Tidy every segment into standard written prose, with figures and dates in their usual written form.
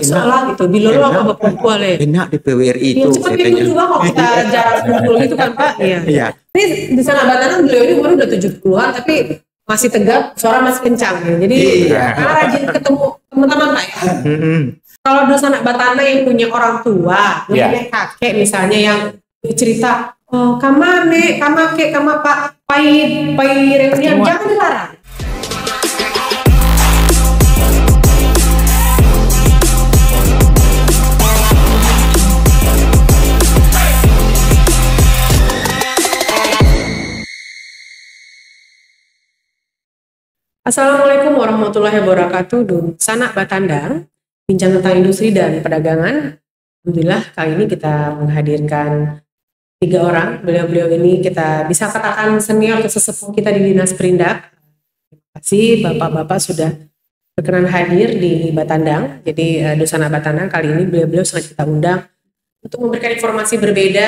Salah gitu, di lolo apa kumpul ya. Enak di PWRI Iya, itu cepat katanya. juga kalau kita jarang kumpul gitu kan Pak. Iya. Iya. Ini di sana Batanan beliau ini umur udah 70-an tapi masih tegap, suara masih kencang ya. Jadi karena rajin ketemu teman-teman Pak ya. Kalau di sana Batanan yang punya orang tua, punya kakek misalnya yang cerita, kamane, kamake, kamapa, pai reunian, jangan dilarang. Assalamualaikum warahmatullahi wabarakatuh. Sanak Batandang, bincang tentang industri dan perdagangan. Alhamdulillah kali ini kita menghadirkan 3 orang. Beliau-beliau ini kita bisa katakan senior atau sesepuh kita di Dinas Perindak. Terima kasih Bapak-Bapak sudah berkenan hadir di Batandang. Jadi Dusana Batandang kali ini beliau-beliau sengaja kita undang untuk memberikan informasi berbeda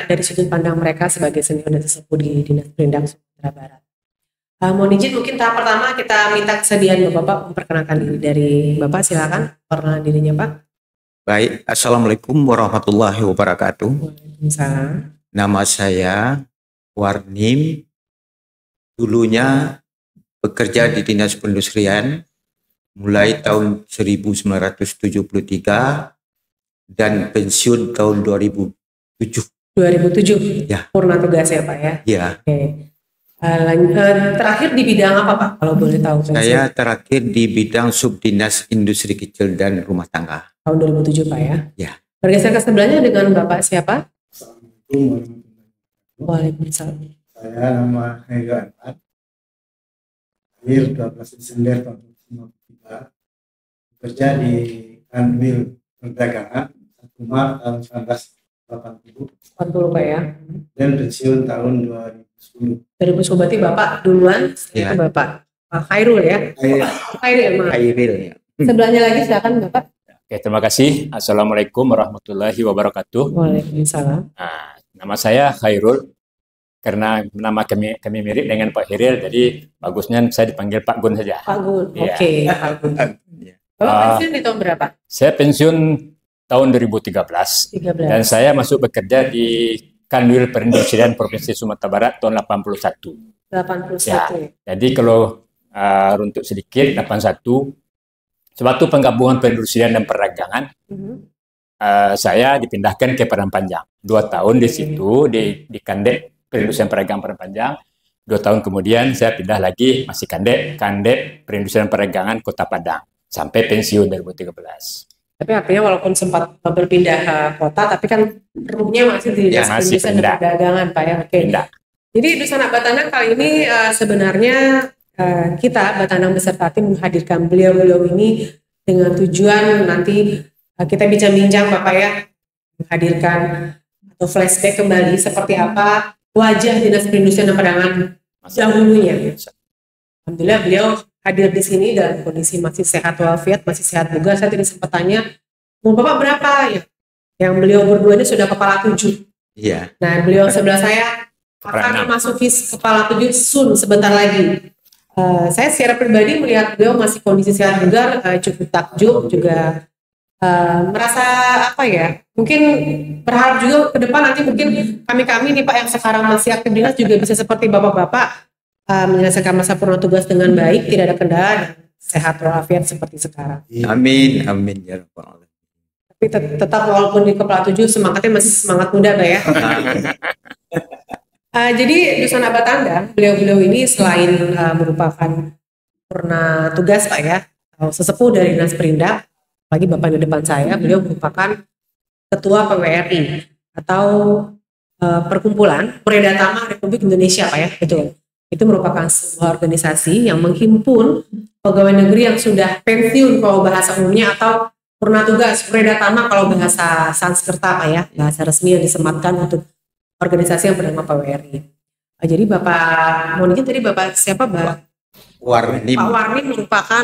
dari sudut pandang mereka sebagai senior dan sesepuh di Dinas Perindak Sumatera Barat. Mohon izin mungkin tahap pertama kita minta kesediaan Bapak memperkenalkan diri dari Bapak, silakan perkenalan dirinya Pak. Baik, Assalamualaikum warahmatullahi wabarakatuh. Waalaikumsalam. Nama saya Warnim, dulunya bekerja di Dinas Perindustrian mulai tahun 1973 dan pensiun tahun 2007. 2007? Ya. Purna tugas ya Pak ya? Ya. Oke. Terakhir di bidang apa Pak kalau boleh tahu? Saya terakhir di bidang Subdinas Industri Kecil dan Rumah Tangga. Tahun 2007 Pak ya? Ya. Bergeser ke sebelahnya dengan Bapak siapa? Waalaikumsalam. Saya nama Hega Anwar, lahir 12 Desember tahun 1953, bekerja di Kanwil Perdagangan 1 Maret tahun 1980 Pak ya? dan pensiun tahun 2010. 2010 berarti Bapak duluan, itu Bapak Pak Khairul ya? Khairil ya. Sebelahnya lagi silakan Bapak. Oke, terima kasih. Assalamualaikum warahmatullahi wabarakatuh. Waalaikumsalam. Nah, nama saya Khairul. Karena nama kami mirip dengan Pak Hiril, jadi bagusnya saya dipanggil Pak Gun saja. Pak Gun, Ya. oke. Pak Gun. Bapak pensiun di tahun berapa? Saya pensiun tahun 2013 dan saya masuk bekerja di Kanwil Perindustrian Provinsi Sumatera Barat tahun 81. 81. Ya. Jadi kalau untuk sedikit 81, suatu penggabungan perindustrian dan perdagangan, saya dipindahkan ke Padang Panjang. 2 tahun di situ di Kandek Perindustrian Perdagangan Padang Panjang. 2 tahun kemudian saya pindah lagi masih Kandek Perindustrian Perdagangan Kota Padang sampai pensiun 2013. Tapi artinya walaupun sempat berpindah kota, tapi kan ruhnya masih di Dinas Perindustrian dan Perdagangan Pak ya. Oke. Pindah. Jadi Dusana Batandang kali ini sebenarnya kita Batandang beserta tim menghadirkan beliau-beliau ini dengan tujuan nanti kita bincang-bincang Bapak ya, menghadirkan atau flashback kembali seperti apa wajah Dinas Perindustrian dan Perdagangan dahulunya. Alhamdulillah beliau hadir di sini dalam kondisi masih sehat walafiat, masih sehat bugar. Saya tadi sempat tanya, umur Bapak berapa ya? Yang beliau berdua ini sudah kepala 7. Iya. Nah beliau sebelah saya akan memasuki kepala 7 sun sebentar lagi. Saya secara pribadi melihat beliau masih kondisi sehat bugar, cukup takjub juga. Merasa apa ya, mungkin berharap juga ke depan nanti mungkin kami nih Pak yang sekarang masih aktif dinas juga bisa seperti bapak-bapak menyelesaikan masa purna tugas dengan baik, tidak ada kendala dan sehat walafiat seperti sekarang. Amin ya Rabbal Alamin. Tapi tetap walaupun di kepala 7 semangatnya masih semangat muda Pak ya. Jadi Dusana Batandang beliau-beliau ini selain merupakan purna tugas Pak ya, sesepuh dari Dinas Perindak. Lagi Bapak di depan saya, beliau merupakan Ketua PWRI atau Perkumpulan Purnadatama Republik Indonesia Pak ya, betul. Itu merupakan sebuah organisasi yang menghimpun pegawai negeri yang sudah pensiun kalau bahasa umumnya atau purna tugas Purnadatama kalau bahasa Sanskerta Pak ya, bahasa resmi yang disematkan untuk organisasi yang bernama PWRI. Jadi Bapak, mohon izin tadi Bapak siapa Pak? Warnim. Pak Warnim merupakan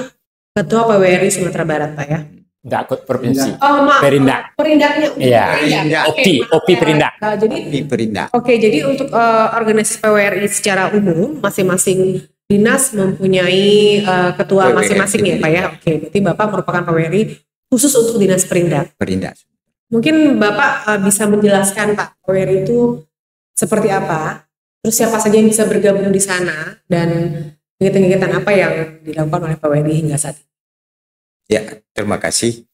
Ketua PWRI Sumatera Barat Pak ya. Enggak ikut provinsi. Oh, maaf. Perindak. Perindaknya. Iya. OPI Perindak. Jadi Perindak. Oke, jadi untuk organisasi PWRI secara umum masing-masing dinas mempunyai ketua masing-masing ya Pak ya. Oke, berarti Bapak merupakan PWRI khusus untuk Dinas Perindak. Perindak. Mungkin Bapak bisa menjelaskan Pak, PWRI itu seperti apa? Terus siapa saja yang bisa bergabung di sana dan kegiatan-kegiatan apa yang dilakukan oleh PWRI hingga saat ini? Ya, terima kasih.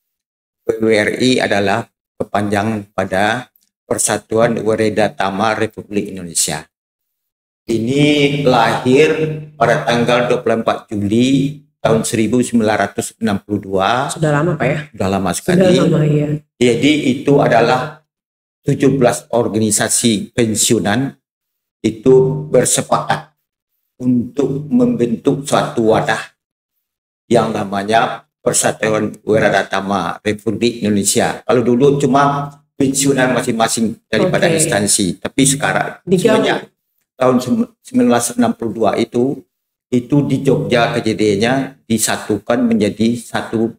PWRI adalah kepanjangan pada Persatuan Weredatama Republik Indonesia. Ini lahir pada tanggal 24 Juli tahun 1962. Sudah lama Pak ya? Sudah lama Sudah sekali. lama ya. Jadi itu adalah 17 organisasi pensiunan itu bersepakat untuk membentuk suatu wadah yang namanya Persatuan Weredatama Republik Indonesia. Kalau dulu cuma pensiunan masing-masing daripada instansi, tapi sekarang semenjak tahun 1962 itu di Jogja kejadiannya disatukan menjadi satu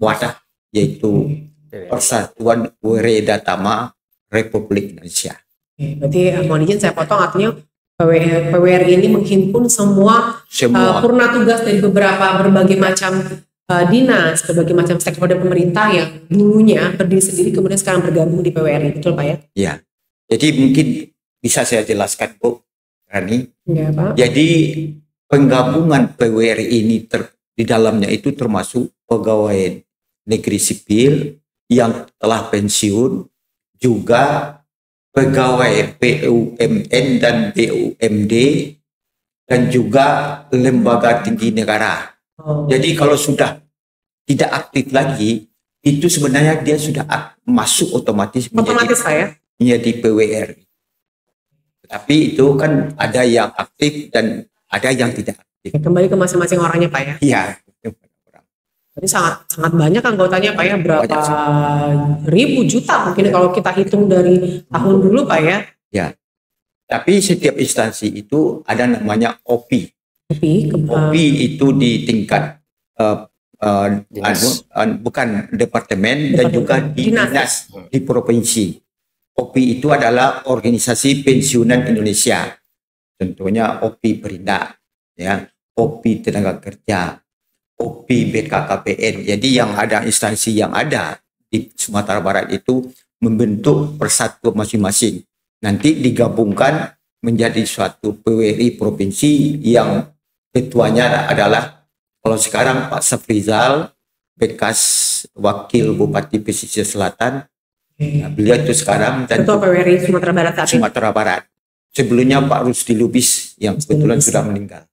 wadah, yaitu Persatuan Weredatama Republik Indonesia. Berarti mohon izin saya potong, artinya PWRI ini menghimpun semua purna tugas dari berbagai macam dinas, berbagai macam stakeholder pemerintah yang dulunya berdiri sendiri kemudian sekarang bergabung di PWRI, betul Pak ya? Iya. Jadi mungkin bisa saya jelaskan Bu Rani. Ya, Pak. Jadi penggabungan PWRI ini di dalamnya itu termasuk pegawai negeri sipil yang telah pensiun, juga pegawai BUMN dan BUMD, dan juga lembaga tinggi negara. Jadi kalau sudah tidak aktif lagi, itu sebenarnya dia sudah masuk otomatis menjadi PWRI. Tapi itu kan ada yang aktif dan ada yang tidak aktif. Kembali ke masing-masing orangnya Pak ya? Iya. Jadi sangat banyak anggotanya Pak ya, berapa ribu juta mungkin kalau kita hitung dari tahun dulu Pak ya? Ya. Tapi setiap instansi itu ada namanya OPI. OPI itu di tingkat bukan departemen dan juga di dinas di provinsi. OPI itu adalah Organisasi Pensiunan Indonesia. Tentunya OPI Perindak, ya, OPI Tenaga Kerja, OPI BKKBN. Jadi yang ada instansi yang ada di Sumatera Barat itu membentuk persatuan masing-masing. Nanti digabungkan menjadi suatu PWRI provinsi yang ketuanya adalah kalau sekarang Pak Safrizal, bekas Wakil Bupati Pesisir Selatan. Nah, beliau itu sekarang dan Ketua PWRI Sumatera Barat saat ini. Sumatera Barat. Sebelumnya Pak Rusdi Lubis yang kebetulan sudah meninggal.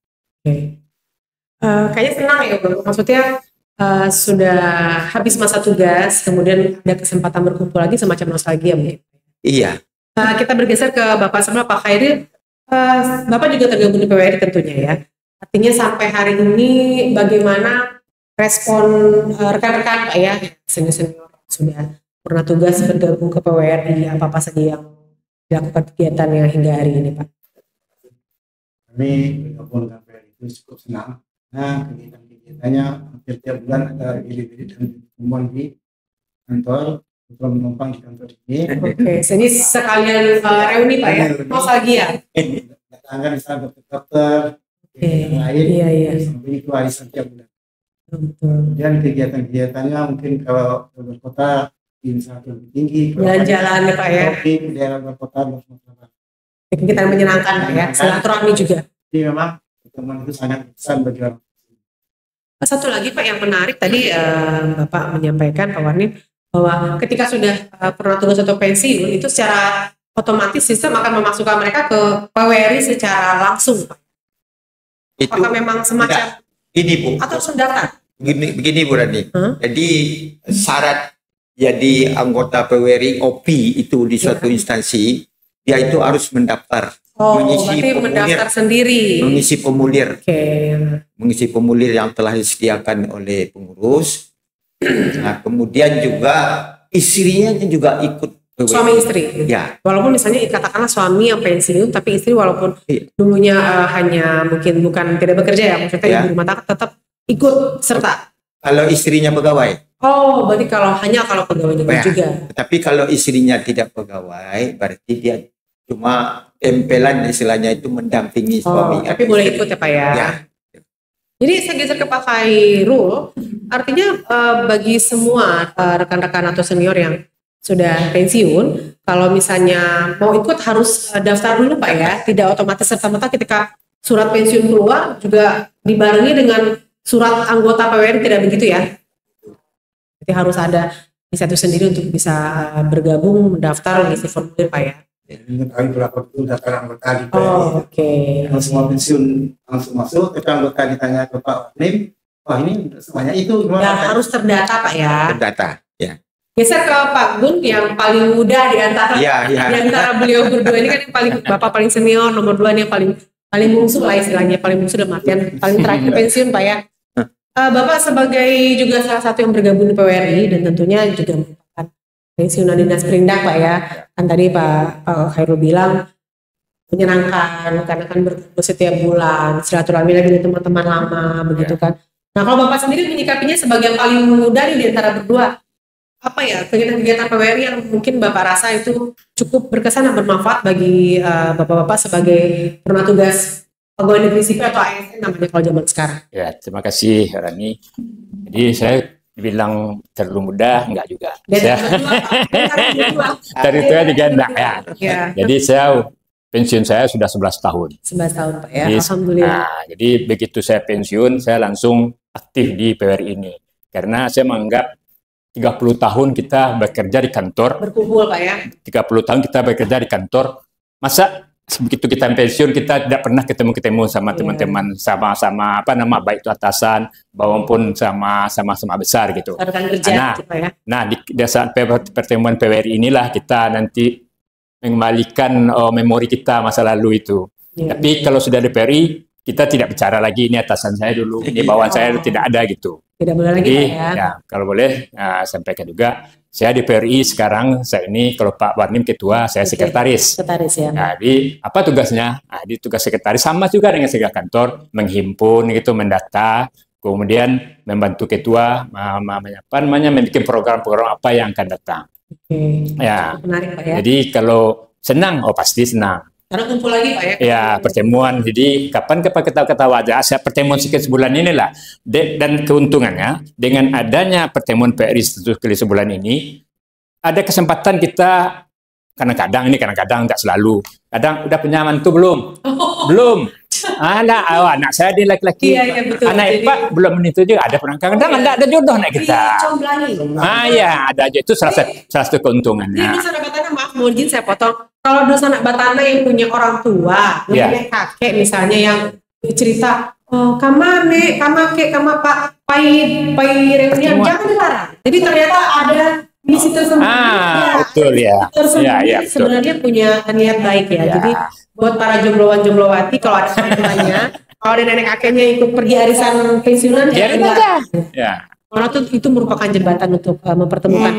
Kayaknya senang ya Bang. Maksudnya sudah habis masa tugas, kemudian ada kesempatan berkumpul lagi, semacam nostalgia mungkin. Iya. Kita bergeser ke Bapak sebelah, Pak Khairil. Bapak juga tergabung di PWRI tentunya ya. Artinya sampai hari ini bagaimana respon rekan-rekan Pak ya, senior-senior sudah pernah tugas bergabung ke PWRI, apa-apa saja yang dilakukan kegiatannya hingga hari ini Pak? Kami bergabung dengan PWRI itu cukup senang. Nah, kegiatan-kegiatannya hampir tiap bulan ada gili-gili dan pertemuan di kantor, untuk menumpang di kantor ini. Oke, jadi sekalian reuni Pak ya, nostalgia. Datangkan misalnya dokter yang lain, sampai itu arisan tiap bulan. Kemudian kegiatan-kegiatannya mungkin kalau ke kota di misalnya lebih tinggi, jalan-jalan ya Pak ya, di daerah kota Sumatera. Kita menyenangkan Pak ya, silaturahmi juga. Jadi memang pertemuan itu sangat besar bagi orang. Satu lagi Pak yang menarik tadi Bapak menyampaikan Pak Warni bahwa ketika sudah pernah tugas atau pensiun itu secara otomatis sistem akan memasukkan mereka ke PWRI secara langsung Pak. Itu apakah memang semacam ini Bu, atau sendata? Begini Bu Rani. Jadi syarat jadi anggota PWRI OPI itu di suatu instansi, dia itu harus mendaftar, mengisi formulir, mengisi formulir yang telah disediakan oleh pengurus. Nah, kemudian juga istrinya juga ikut PWRI. Suami istri. Ya. Walaupun misalnya katakanlah suami yang pensiun, tapi istri walaupun dulunya hanya mungkin bukan tidak bekerja ya, maksudnya ibu rumah tangga tetap ikut serta. Kalau istrinya pegawai. Oh, berarti kalau pegawainya juga. Tapi kalau istrinya tidak pegawai, berarti dia cuma tempelan istilahnya itu mendampingi suami. Tapi boleh ikut ya Pak ya. Jadi saya geser ke Pak Khairul, artinya bagi semua rekan-rekan atau senior yang sudah pensiun, kalau misalnya mau ikut harus daftar dulu Pak ya, tidak otomatis serta-merta ketika surat pensiun keluar juga dibarengi dengan surat anggota PWRI, tidak begitu ya? Jadi harus ada inisiatif sendiri untuk bisa bergabung, mendaftar, mengisi formulir Pak ya? Mengetahui berapa itu daftar anggota di PWRI. Oh, oke. Kalau semua pensiun langsung masuk, ketika anggota ditanya ke Pak Warnim, wah ini semuanya itu gimana? Ya harus terdata Pak ya. Terdata, ya. Geser ke Pak Gun yang paling muda di antara di antara beliau berdua ini kan yang paling Bapak paling senior, nomor 2 ini yang paling bungsu lah istilahnya, paling bungsu dalam artian paling terakhir pensiun Pak ya. Bapak sebagai juga salah satu yang bergabung di PWRI dan tentunya juga merupakan pensiunan dinas perindak Pak ya. Kan tadi Pak Khairul bilang menyenangkan karena kan berkumpul setiap bulan, silaturahmi lagi dengan teman-teman lama begitu kan. Nah kalau Bapak sendiri menyikapinya sebagai yang paling muda nih di antara berdua, apa ya kegiatan-kegiatan PWRI yang mungkin Bapak rasa itu cukup berkesan dan bermanfaat bagi Bapak-Bapak sebagai pernah tugas pegawai negeri sipil atau ASN namanya kalau zaman sekarang? Ya, terima kasih Rani. Jadi saya dibilang terlalu muda, enggak juga. Dari itu diganda ya. Jadi saya pensiun saya sudah 11 tahun. 11 tahun Pak ya, jadi, alhamdulillah. Jadi begitu saya pensiun, saya langsung aktif di PWRI ini. Karena saya menganggap 30 tahun kita bekerja di kantor. Berkumpul Pak ya. 30 tahun kita bekerja di kantor. Masa begitu kita pensiun kita tidak pernah ketemu sama teman-teman, sama baik itu atasan maupun sama besar gitu. Rekan kerja gitu Pak ya. Nah di saat pertemuan PWRI inilah kita nanti mengembalikan memori kita masa lalu itu. Tapi kalau sudah di PWRI kita tidak bicara lagi ini atasan saya dulu, ini bawahan saya tidak ada gitu. Tidak boleh lagi Pak ya. Ya kalau boleh sampaikan juga. Saya di PWRI sekarang, saya ini kalau Pak Warnim ketua, saya sekretaris. Sekretaris ya. Nah, jadi apa tugasnya? Nah, di tugas sekretaris sama juga dengan sekretariat kantor, menghimpun gitu, mendata, kemudian membantu ketua, membuat program-program apa yang akan datang. Ya. Menarik Pak ya. Jadi kalau senang, pasti senang. Karena kumpul lagi Pak ya. Ya, pertemuan. Jadi kapan ketawa-ketawa aja. Saya pertemuan sebulan inilah. Dan keuntungannya dengan adanya pertemuan PWRI 1 kali sebulan ini, ada kesempatan kita kadang-kadang nggak selalu. Kadang udah punya mantu belum? Belum. Anak saya dia laki-laki. Iya, betul. Anak Pak belum itu juga ada pernah. Kadang ada jodoh anak kita. Ya ada aja itu salah satu keuntungannya. Ini dosa anak batana, maaf mohon izin saya potong. Kalau dosa anak batana yang punya orang tua, punya kakek misalnya yang cerita, kamane, kamake, kamapak, pai reunian, jangan dilarang. Jadi ternyata ada misi tersembunyi. Betul ya. Tersembunyi sebenarnya punya niat baik ya. Jadi buat para jombloan-jomblowati kalau ada orang kalau ada nenek kakeknya ikut pergi arisan pensiunan ya aja. Ya. Karena itu merupakan jembatan untuk mempertemukan.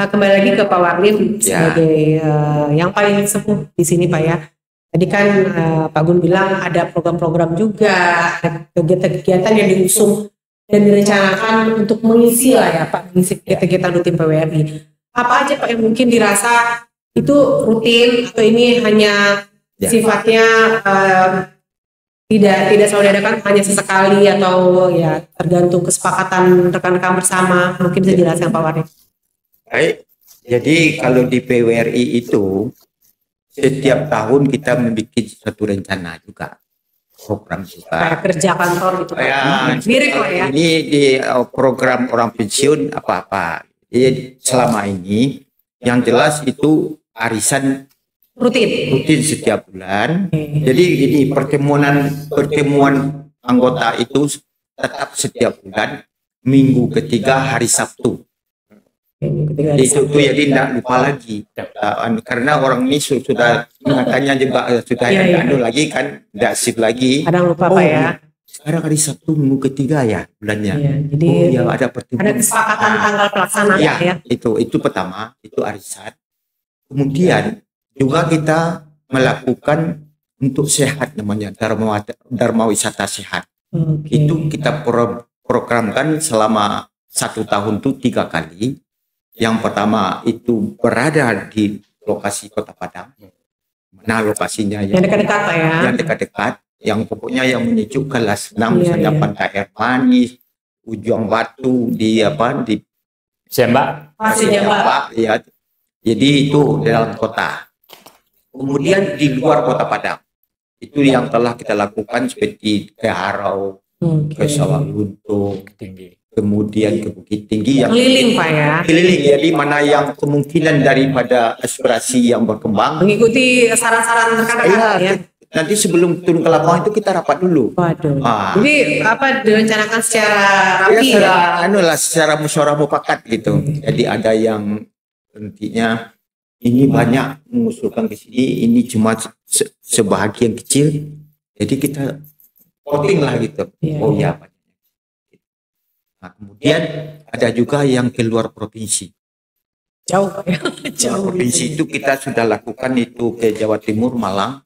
Kembali lagi ke Pak Warnim sebagai yang paling sepuh di sini Pak ya. Tadi kan Pak Gun bilang ada program-program juga, ada kegiatan-kegiatan yang diusung dan direncanakan untuk mengisi lah ya Pak, mengisi kegiatan rutin PWRI. Apa aja Pak yang mungkin dirasa itu rutin atau ini hanya sifatnya tidak selalu diadakan, hanya sesekali atau ya tergantung kesepakatan rekan-rekan bersama, mungkin bisa dijelaskan Pak Warnim. Baik, jadi kalau di PWRI itu setiap tahun kita membuat suatu rencana juga, program juga. Kayak kerja kantor gitu Pak. Mirip Pak ya. Ini di program orang pensiun apa-apa. Jadi selama ini yang jelas itu arisan rutin setiap bulan. Jadi ini pertemuan anggota itu tetap setiap bulan, minggu ketiga hari Sabtu. Itu jadi tidak lupa lagi karena orang ini sudah makanya juga sudah lagi kan tidak sip lagi. Kadang lupa Pak ya. Sekarang hari Sabtu minggu ketiga ya bulannya. Jadi ada pertemuan. Ada kesepakatan tanggal pelaksanaan ya. Itu pertama, itu arisan. Kemudian juga kita melakukan untuk sehat namanya Dharma Wisata Sehat. Itu kita programkan selama 1 tahun itu 3 kali. Yang pertama itu berada di lokasi Kota Padang. Nah lokasinya yang dekat-dekat Pak ya. Yang dekat-dekat. yang pokoknya yang menyejukkan lah, senang, misalnya Pantai Air Manis, Ujung Batu di Sembak. Sembak, ya. Jadi itu di dalam kota. Kemudian di luar Kota Padang, itu yang telah kita lakukan seperti ke Harau, ke Sawah Luntung, Tinggi. kemudian ke Bukit Tinggi yang Keliling Pak ya. keliling, jadi mana yang kemungkinan daripada aspirasi yang berkembang. Mengikuti saran-saran rekan-rekan ya. Nanti sebelum turun ke lapangan itu kita rapat dulu. Waduh. Jadi apa direncanakan secara rapi Secara musyawarah mufakat gitu. Jadi ada yang nantinya ini banyak mengusulkan ke sini, ini cuma sebahagian kecil. Jadi kita voting lah gitu. Oh ya. Nah, kemudian ada juga yang keluar provinsi. Jauh ya. Jauh provinsi itu kita sudah lakukan itu ke Jawa Timur, Malang.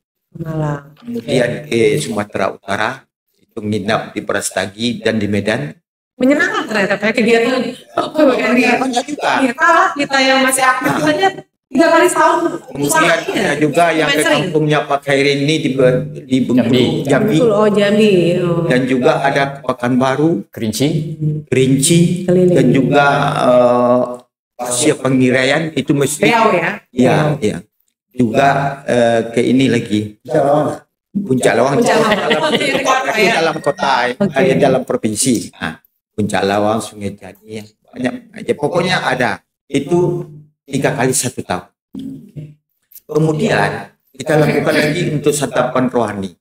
Kemudian ke Sumatera Utara, itu nginap di Brastagi dan di Medan. Menyenangkan ternyata Pak kegiatan. Banyak juga. Kita yang masih aktif saja 3 kali setahun. Kemudian ada juga yang ke kampungnya Pak Khairin ini di Bengkulu, Jambi. Oh Jambi. Dan juga ada Pekanbaru, Kerinci, dan juga Asia Pengiraian itu mesti. Riau ya. Iya. Juga ke ini lagi Puncak Lawang dalam kota, ada dalam provinsi. Nah, Puncak Lawang, Sungai Jadi, banyak aja. Pokoknya ada itu 3 kali 1 tahun. Kemudian kita lakukan lagi untuk santapan rohani.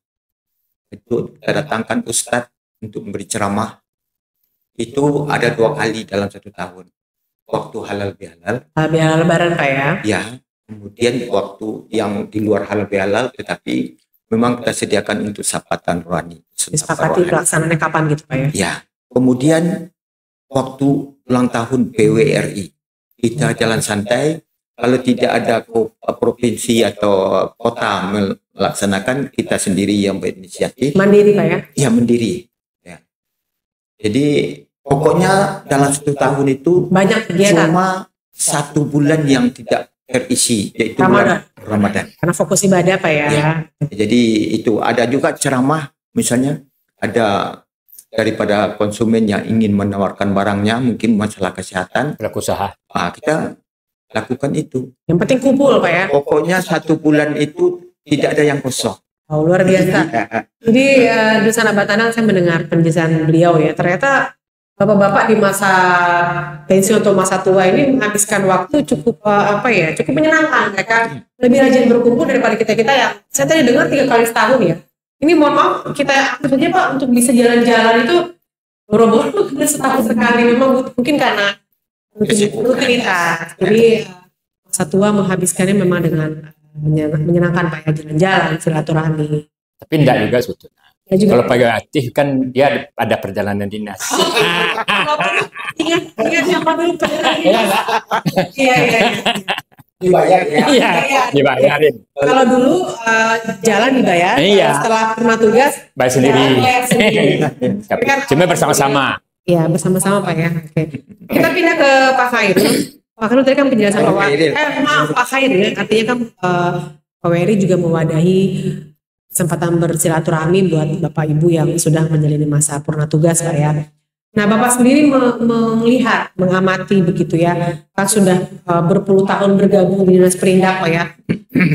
Itu kita datangkan ustadz untuk memberi ceramah. Itu ada 2 kali dalam 1 tahun. Waktu halal bihalal. Bihalal Lebaran Pak ya. Ya. Kemudian waktu yang di luar halal bihalal, tetapi memang kita sediakan untuk sapatan rohani. Disepakati pelaksanaannya kapan gitu Pak ya? Ya. Kemudian waktu ulang tahun PWRI, kita jalan santai. Kalau tidak ada provinsi atau kota melaksanakan, kita sendiri yang berinisiatif. Mandiri Pak ya? Ya, mandiri. Ya. Jadi pokoknya dalam 1 tahun itu banyak kegiatan. Cuma 1 bulan yang tidak terisi, yaitu Ramadan. Karena fokus ibadah Pak ya. Jadi itu ada juga ceramah, misalnya ada daripada konsumen yang ingin menawarkan barangnya, mungkin masalah kesehatan, pelaku usaha. Kita lakukan itu. Yang penting kumpul Pak ya. Pokoknya 1 bulan itu tidak ada yang kosong. Oh, luar biasa. Jadi Dusan Abatana saya mendengar penjelasan beliau ya. Ternyata bapak-bapak di masa pensiun atau masa tua ini menghabiskan waktu cukup cukup menyenangkan. Mereka lebih rajin berkumpul daripada kita yang saya tadi dengar 3 kali setahun ya. Ini mohon maaf kita aktif aja Pak untuk bisa jalan-jalan itu boro-boro setahun sekali. Memang mungkin karena rutinitas. Jadi masa tua menghabiskannya memang dengan menyenangkan Pak ya, jalan-jalan, silaturahmi. Tapi enggak juga sebetulnya. Kalau pegawai aktif kan dia ada perjalanan dinas. Ingat siapa dulu perjalanan dinas? Iya. Dibayar ya? Iya, dibayarin. Kalau dulu jalan dibayar, setelah pernah tugas bayar sendiri. Cuma bersama-sama. Iya, bersama-sama Pak ya. Oke. Kita pindah ke Pak Khairul. Pak Khairul tadi kan penjelasan Pak Khairul, artinya kan Pak Weri juga mewadahi kesempatan bersilaturahmi buat Bapak Ibu yang sudah menjalani masa purna tugas Pak ya. Nah Bapak sendiri melihat, mengamati begitu ya, kan sudah berpuluh tahun bergabung di Dinas Perindak Pak ya.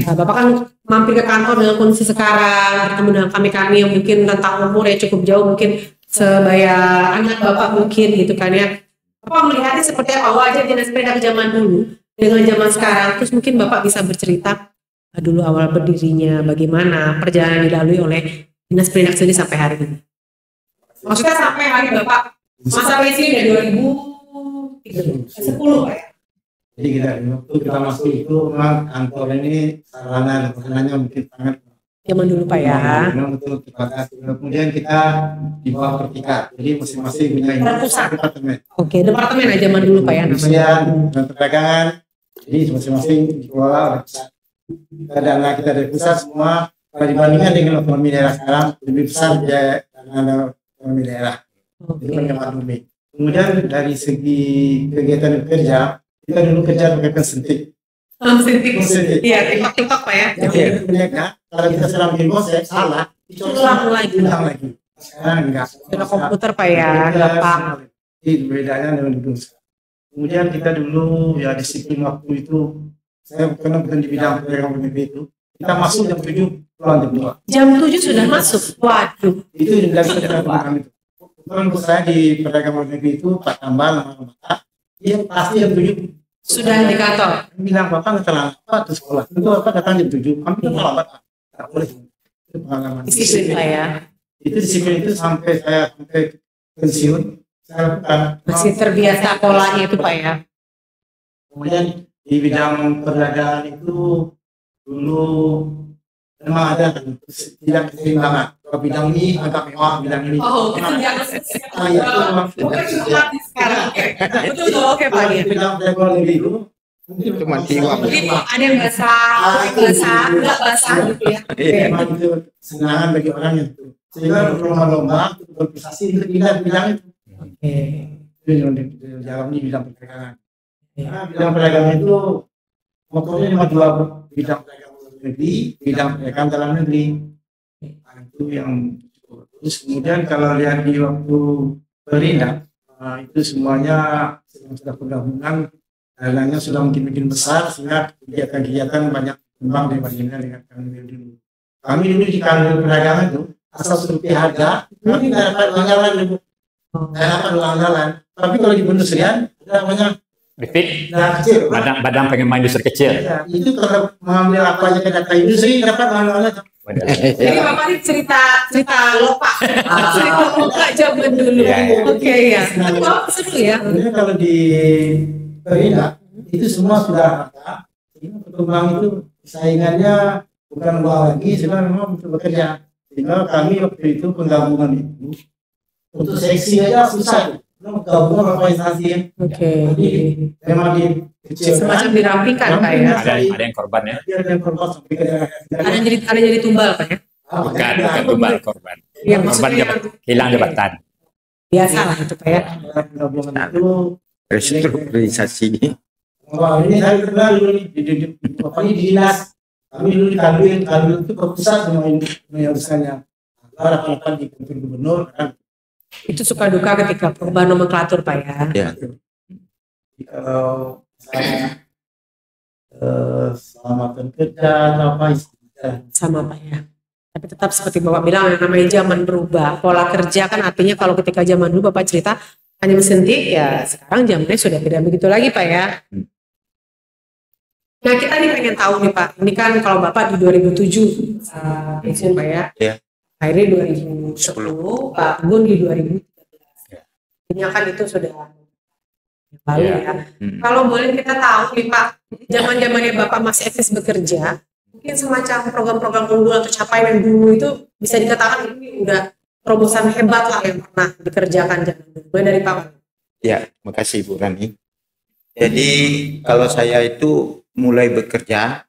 Bapak kan mampir ke kantor dengan kondisi sekarang, bertemu dengan kami yang mungkin rentang umur ya cukup jauh, mungkin sebaya anak Bapak mungkin gitu kan ya. Bapak melihatnya seperti apa wajah Dinas Perindak zaman dulu dengan zaman sekarang, terus mungkin Bapak bisa bercerita dulu awal berdirinya, bagaimana perjalanan dilalui oleh Dinas Perindak sendiri sampai hari ini. Maksudnya sampai hari Bapak masa pensiun dari 2010 Pak ya? Jadi waktu kita masuk itu memang kantor ini sarana dan prasarananya mungkin sangat zaman dulu Pak ya. Memang betul terbatas. Kemudian kita di bawah Pertikat, jadi masing-masing punya departemen. Oke, departemen aja zaman dulu Pak ya namanya. Dan perdagangan, jadi masing-masing dikelola oleh pusat. Dana kita dari pusat semua, kalau dibandingkan dengan otonomi daerah sekarang lebih besar dana otonomi daerah. Itu pengembangan bumi. Kemudian dari segi kegiatan kerja, kita dulu kerja pakai pensentik. Iya, TikTok Pak ya. Jadi mereka kalau kita sedang bimbel saya salah, Ulang lagi. Sekarang enggak. Ada komputer Pak ya, gampang. Ini bedanya dengan dulu. Kemudian kita dulu ya disiplin waktu itu, saya bukan di bidang program itu, kita masuk jam 7 pulang jam 2. Jam 7 sudah masuk. Waduh. Itu dari program itu. Kebetulan saya di perdagangan negeri itu Pak Tambal nama Bapak, dia pasti jam 7 Sudah di kantor. bilang Bapak nggak terlambat Pak ke sekolah. Itu Bapak datang jam 7, kami kan terlambat Pak. Tak boleh. Itu pengalaman. Disiplin Pak ya. Itu disiplin itu sampai saya sampai pensiun, saya lakukan. Masih terbiasa polanya itu Pak ya. Kemudian di bidang perdagangan itu dulu memang ada tidak keseimbangan. Kalau bidang ini agak mewah, bidang ini. Oh, itu jangan Iya, itu memang bukan cuma sekarang. Betul, oke Pak ya. Bidang perdagangan negeri itu mungkin Cuma tiwa. Jadi ada yang basah, nggak basah gitu ya. memang itu senangan bagi orang itu. Sehingga lomba-lomba berprestasi itu bidang itu. Oke. Itu yang dijalani bidang perdagangan. Nah, bidang perdagangan itu pokoknya cuma dua bidang perdagangan negeri, bidang perdagangan dalam negeri. Nah, itu yang cukup bagus. Kemudian kalau lihat di waktu Perindak, itu semuanya sudah penggabungan, dananya sudah mungkin besar sehingga kegiatan-kegiatan banyak kembang dibandingkan dengan kami dulu. Kami dulu di kantor perdagangan itu asal survei harga, kami nggak dapat uang jalan dulu, nggak dapat uang jalan. Tapi kalau di perindustrian ada namanya BPIT, dana kecil. badan pengembangan industri kecil. Ya, itu kalau mengambil apa aja ke data industri dapat uang-uangnya. Jadi Bapak ini cerita lopak, cerita lopak zaman dulu. Iya, iya. Oke ya. Wah, seru ya. Sebenarnya kalau di Perindak itu semua sudah ada. Sehingga perkembangan itu saingannya bukan uang lagi, sehingga memang untuk bekerja. Sehingga kami waktu itu penggabungan itu untuk seksi aja susah. Gabungan apa instansi ya. Oke. Jadi memang di kecil Semacam dirapikan Pak ya. Ada yang korban ya? Ada yang korban sampai ke daerah. Ada jadi tumbal Pak ya. Bukan tumbal korban. Yang Korban maksudnya hilang jabatan. biasa lah itu Pak ya. Penggabungan itu Restrukturisasi. wah ini saya kenal dulu nih apa ini di dinas kami dulu di Kanwil itu ke pusat semua ini urusannya rapat di kantor gubernur kan. Itu suka duka ketika perubahan nomenklatur Pak ya. Ya. Jadi kalau misalnya selamatan kerja atau apa Sama Pak ya. Tapi tetap seperti Bapak bilang yang namanya zaman berubah. Pola kerja kan artinya kalau ketika zaman dulu Bapak cerita hanya mesin tik ya sekarang zamannya sudah tidak begitu lagi Pak ya. Nah kita nih pengen tahu nih Pak. Ini kan kalau Bapak di 2007 pensiun Pak ya. Ya. Akhirnya 2010, Pak Gun di 2013. Ini kan itu sudah lalu ya. Kalau boleh kita tahu nih Pak, zaman-zamannya Bapak masih eksis bekerja, mungkin semacam program-program unggulan atau capaian yang dulu itu bisa dikatakan ini udah terobosan hebat lah yang pernah dikerjakan zaman dulu. Boleh dari Pak? Ya, makasih Bu Rani. Jadi kalau saya itu mulai bekerja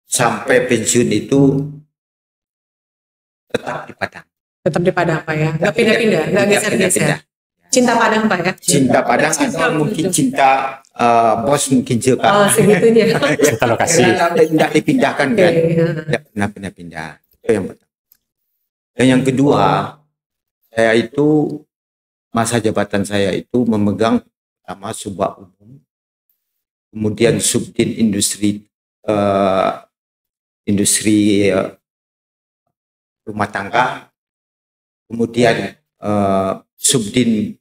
sampai pensiun itu tetap di Padang. Tetap di Padang Pak ya? Nggak pindah-pindah, nggak geser-geser. Cinta Padang Pak ya? Cinta Padang atau mungkin cinta bos mungkin juga. Oh segitunya. Cinta lokasi. Tidak dipindahkan kan? Tidak pernah pindah-pindah. Itu yang pertama. Dan yang kedua, saya itu masa jabatan saya itu memegang pertama Subak Umum, kemudian Subdin Industri Rumah Tangga, kemudian Subdin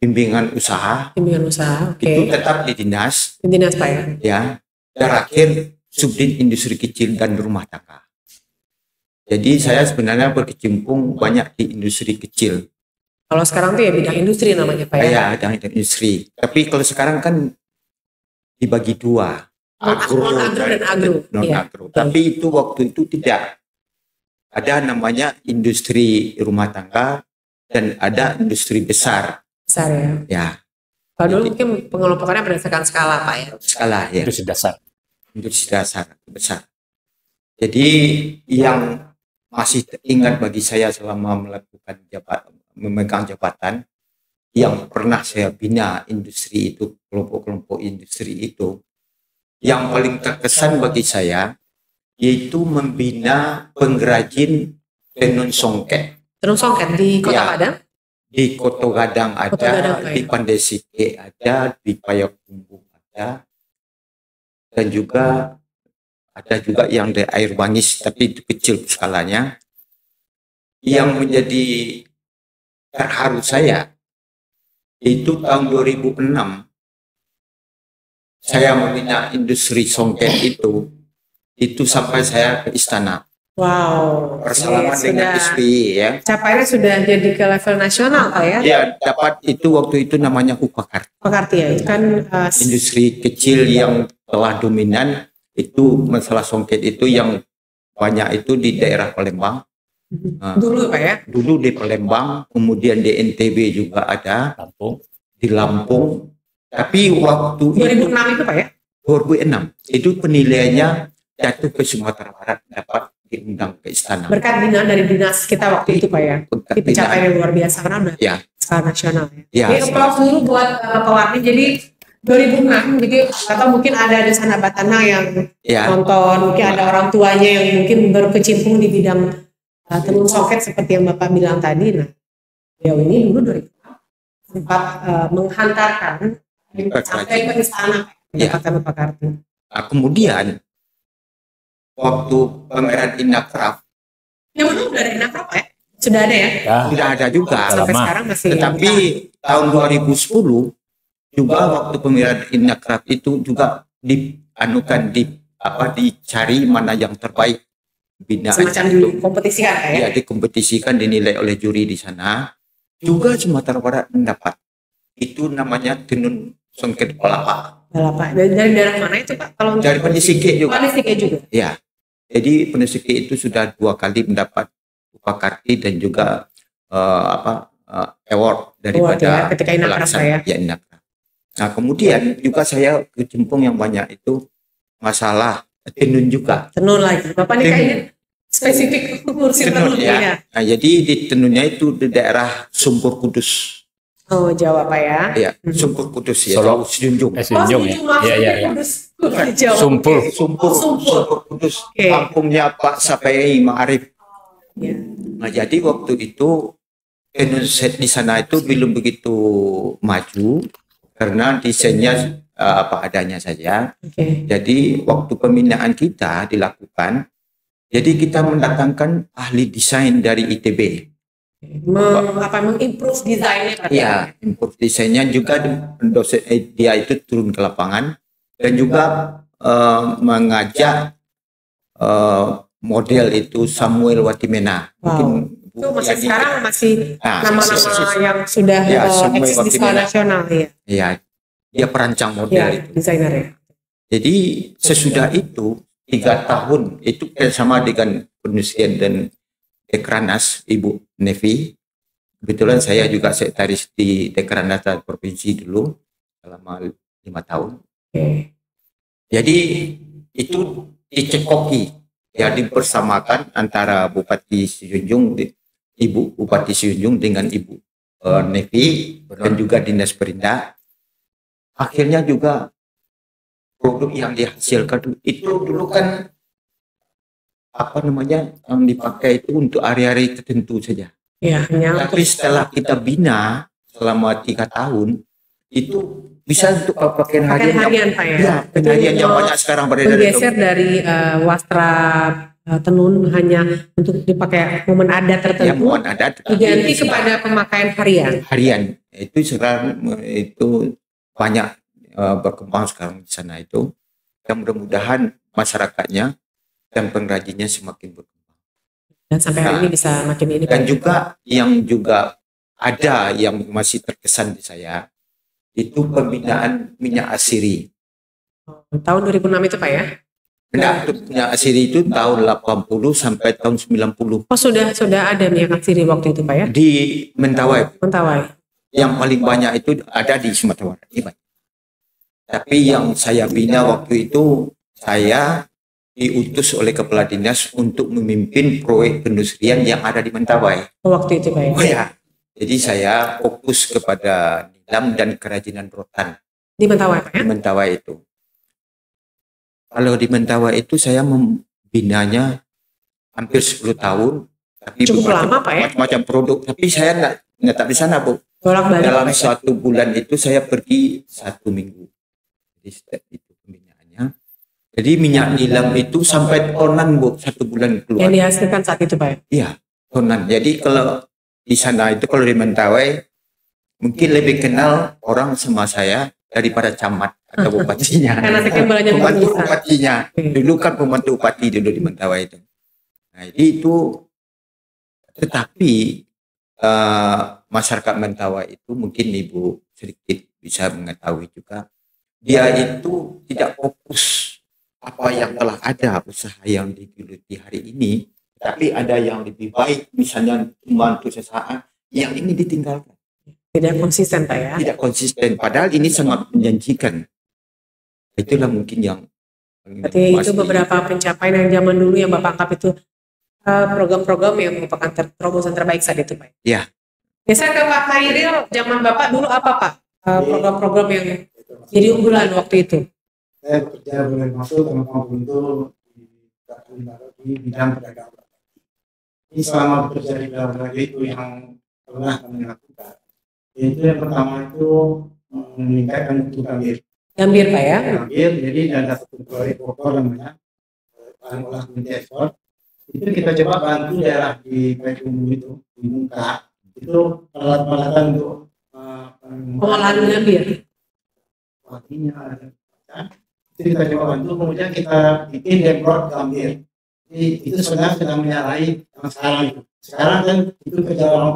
Bimbingan Usaha, Oke. itu tetap di dinas, Pak ya? ya. Terakhir Subdin Industri Kecil dan Rumah Tangga. Jadi saya sebenarnya berkecimpung banyak di industri kecil. Kalau sekarang tuh ya bidang industri namanya Pak ya? Ya, dan industri. Tapi kalau sekarang kan dibagi dua, agro dan agro. non-agro. Tapi itu waktu itu tidak. Ada namanya industri rumah tangga dan ada industri besar. Besar ya? Ya, Kalau dulu mungkin pengelompokannya berdasarkan skala Pak ya? skala ya. Industri dasar. Industri dasar besar. Jadi yang masih ingat bagi saya selama memegang jabatan yang pernah saya bina industri itu, kelompok-kelompok industri itu yang paling terkesan bagi saya yaitu membina pengrajin tenun songket. Tenun songket di Kota Ya. Padang. Di Kota Gadang ada, Kota Gadang, di Pandai Sike ada, di Payakumbuh ada, dan juga ada juga yang di Air Bangis, tapi itu kecil skalanya. Yang menjadi terharu saya itu tahun 2006 saya membina industri songket itu sampai saya ke istana Wow. bersalaman dengan Sudah SBY ya. capaiannya sudah jadi ke level nasional Pak ya. Ya, dapat itu waktu itu namanya Upakarti. Pakarti ya, itu kan Industri kecil yang telah dominan itu masalah songket itu yang banyak itu di daerah Palembang. dulu Pak ya. Dulu di Palembang, kemudian di NTB juga ada, Lampung. di Lampung. Tapi waktu 2006 itu Pak ya. 2006 itu penilaiannya jatuh ke Sumatera Barat, dapat diundang ke istana. Berkat binaan dari dinas kita waktu itu Pak ya. Berkat Itu pencapaian binaan. yang luar biasa karena udah Ya. skala nasional ya. Ya, Jadi applause dulu buat Pak Warni. Jadi 2006, jadi atau mungkin ada sanak batana yang ya, nonton, mungkin ada orang tuanya yang mungkin berkecimpung di bidang tenun songket seperti yang Bapak bilang tadi. Nah, beliau ini dulu 2006 sempat menghantarkan sampai ke istana Ya. mendapatkan Pakarti. Nah, kemudian waktu pameran Inacraft Yang mana udah ada Inakraf Pak ya? Sudah ada ya? Ya, tidak ada juga. Sampai lama. sekarang masih. Tetapi tahun 2010 juga waktu pameran Inacraft itu juga dicari mana yang terbaik binaan semacam itu. dikompetisikan Pak ya? Ya, dikompetisikan, dinilai oleh juri di sana. Juga Sumatera Barat mendapat. Itu namanya tenun songket Palapa. Pak. Dari daerah mana itu Pak? Kalau Dari Pandai Sike juga. Pandai Sike juga. Ya, jadi Pandai Sike itu sudah 2 kali mendapat Upakarti dan juga award daripada ya, ketika Inacraft pelaksana. ya. Inacraft. Nah, kemudian juga saya kecimpung yang banyak itu masalah tenun juga. Tenun lagi. Bapak ini Tenun. kayaknya spesifik ngurusin tenun ya. ya. Nah, jadi di tenunnya itu di daerah Sumpur Kudus. Oh, Jawa Pak ya. Ya, Sumpur Kudus ya. Solo. Junjung. Sinjung ya. Iya, iya, iya. Jawa. Sumpul. Sumpur Sumpur. Kudus. Oke. Kampungnya Pak Sapai Ma'arif. Ya. Nah, jadi waktu itu tenun set di sana itu belum begitu maju karena desainnya apa adanya saja. Oke. Jadi waktu pembinaan kita dilakukan, jadi kita mendatangkan ahli desain dari ITB. Mengimprove desainnya Pak. Ya, improve desainnya juga dosen dia itu turun ke lapangan dan juga mengajak model itu Samuel Watimena. Wow. Itu masih sekarang masih nama-nama yang sudah Ya, Samuel eksis di skala Watimena. nasional ya. Ya, dia perancang model Ya, itu. desainer ya. Jadi sesudah itu 3 tahun itu bersama dengan penelitian dan Dekranas Ibu Nevi. Kebetulan saya juga sekretaris di Dekranas Provinsi dulu selama 5 tahun. Oke. Jadi itu dicekoki, ya dipersamakan antara Bupati Sijunjung, Ibu Bupati Sijunjung dengan Ibu Nevi dan juga Dinas Perindah. Akhirnya juga produk yang dihasilkan itu dulu kan apa namanya yang dipakai itu untuk hari-hari tertentu saja. Ya, hanya Tapi setelah kita bina selama 3 tahun itu bisa untuk pakaian pakaian harian. harian Pak ya. Ya, pakaian harian yang banyak sekarang beredar itu. Bergeser dari wastra tenun hanya untuk dipakai momen adat Yang tertentu mohon adat diganti kepada pemakaian harian. harian. Itu sekarang itu banyak berkembang sekarang di sana itu. Dan mudah-mudahan masyarakatnya dan pengrajinnya semakin berkembang. Dan sampai hari ini bisa makin ini. Dan juga yang juga ada yang masih terkesan di saya itu pembinaan minyak asiri. Tahun 2006 itu Pak ya? Nah, itu minyak asiri itu tahun 80 sampai tahun 90 Oh sudah ada minyak asiri waktu itu Pak ya? di Mentawai. Mentawai. Yang paling banyak itu ada di Sumatera Barat. Tapi yang saya bina waktu itu saya diutus oleh kepala dinas untuk memimpin proyek pendustrian yang ada di Mentawai. Waktu itu Pak ya? Oh ya, jadi saya fokus kepada nilam dan kerajinan rotan Di Mentawai Pak ya? di Mentawai itu. Kalau di Mentawai itu saya membinanya hampir 10 tahun. Tapi Cukup lama Pak ya? macam-macam produk. Tapi saya nggak di sana Bu. Bolak-balik Dalam Pak ya? 1 bulan itu saya pergi 1 minggu. Jadi setiap itu pembinaannya. Jadi minyak nilam itu sampai tonan Bu, 1 bulan keluar. Yang dihasilkan saat itu Pak ya? Iya, tonan. Jadi kalau di sana itu, kalau di Mentawai mungkin lebih kenal orang sama saya daripada camat atau bupatinya. Karena sekian banyaknya Pembantu pengusaha. bupatinya. Dulu kan pembantu bupati dulu di Mentawai itu. Nah, jadi itu, tetapi masyarakat Mentawai itu mungkin Ibu sedikit bisa mengetahui juga, dia itu tidak fokus apa yang telah ada usaha yang digeluti hari ini, tapi ada yang lebih baik, misalnya membantu sesaat, yang ini ditinggalkan. Tidak konsisten Pak ya? Tidak konsisten, padahal ini sangat menjanjikan. Itulah mungkin yang Berarti itu beberapa pencapaian yang zaman dulu yang Bapak anggap itu program-program yang merupakan terobosan terbaik saat itu Pak. Ya. Biasa ke Pak Khairil, zaman Bapak dulu apa Pak? Program-program yang jadi unggulan waktu itu? Saya bekerja bulan masuk teman-teman untuk di bidang perdagangan. Ini selama bekerja di bidang perdagangan itu yang pernah kami lakukan. Yaitu yang pertama itu meningkatkan mutu gambir. Gambir Pak ya? Gambir, jadi ada satu proyek pokok namanya bahan olah kulit ekspor. Itu kita coba bantu daerah di Baik Umum itu, di Muka. Itu peralatan untuk Pengolahan gambir. waktunya ada. Itu kita coba bantu, kemudian kita bikin demrod gambir. Jadi itu sebenarnya sudah menyalahi yang sekarang itu. Sekarang kan itu kerja orang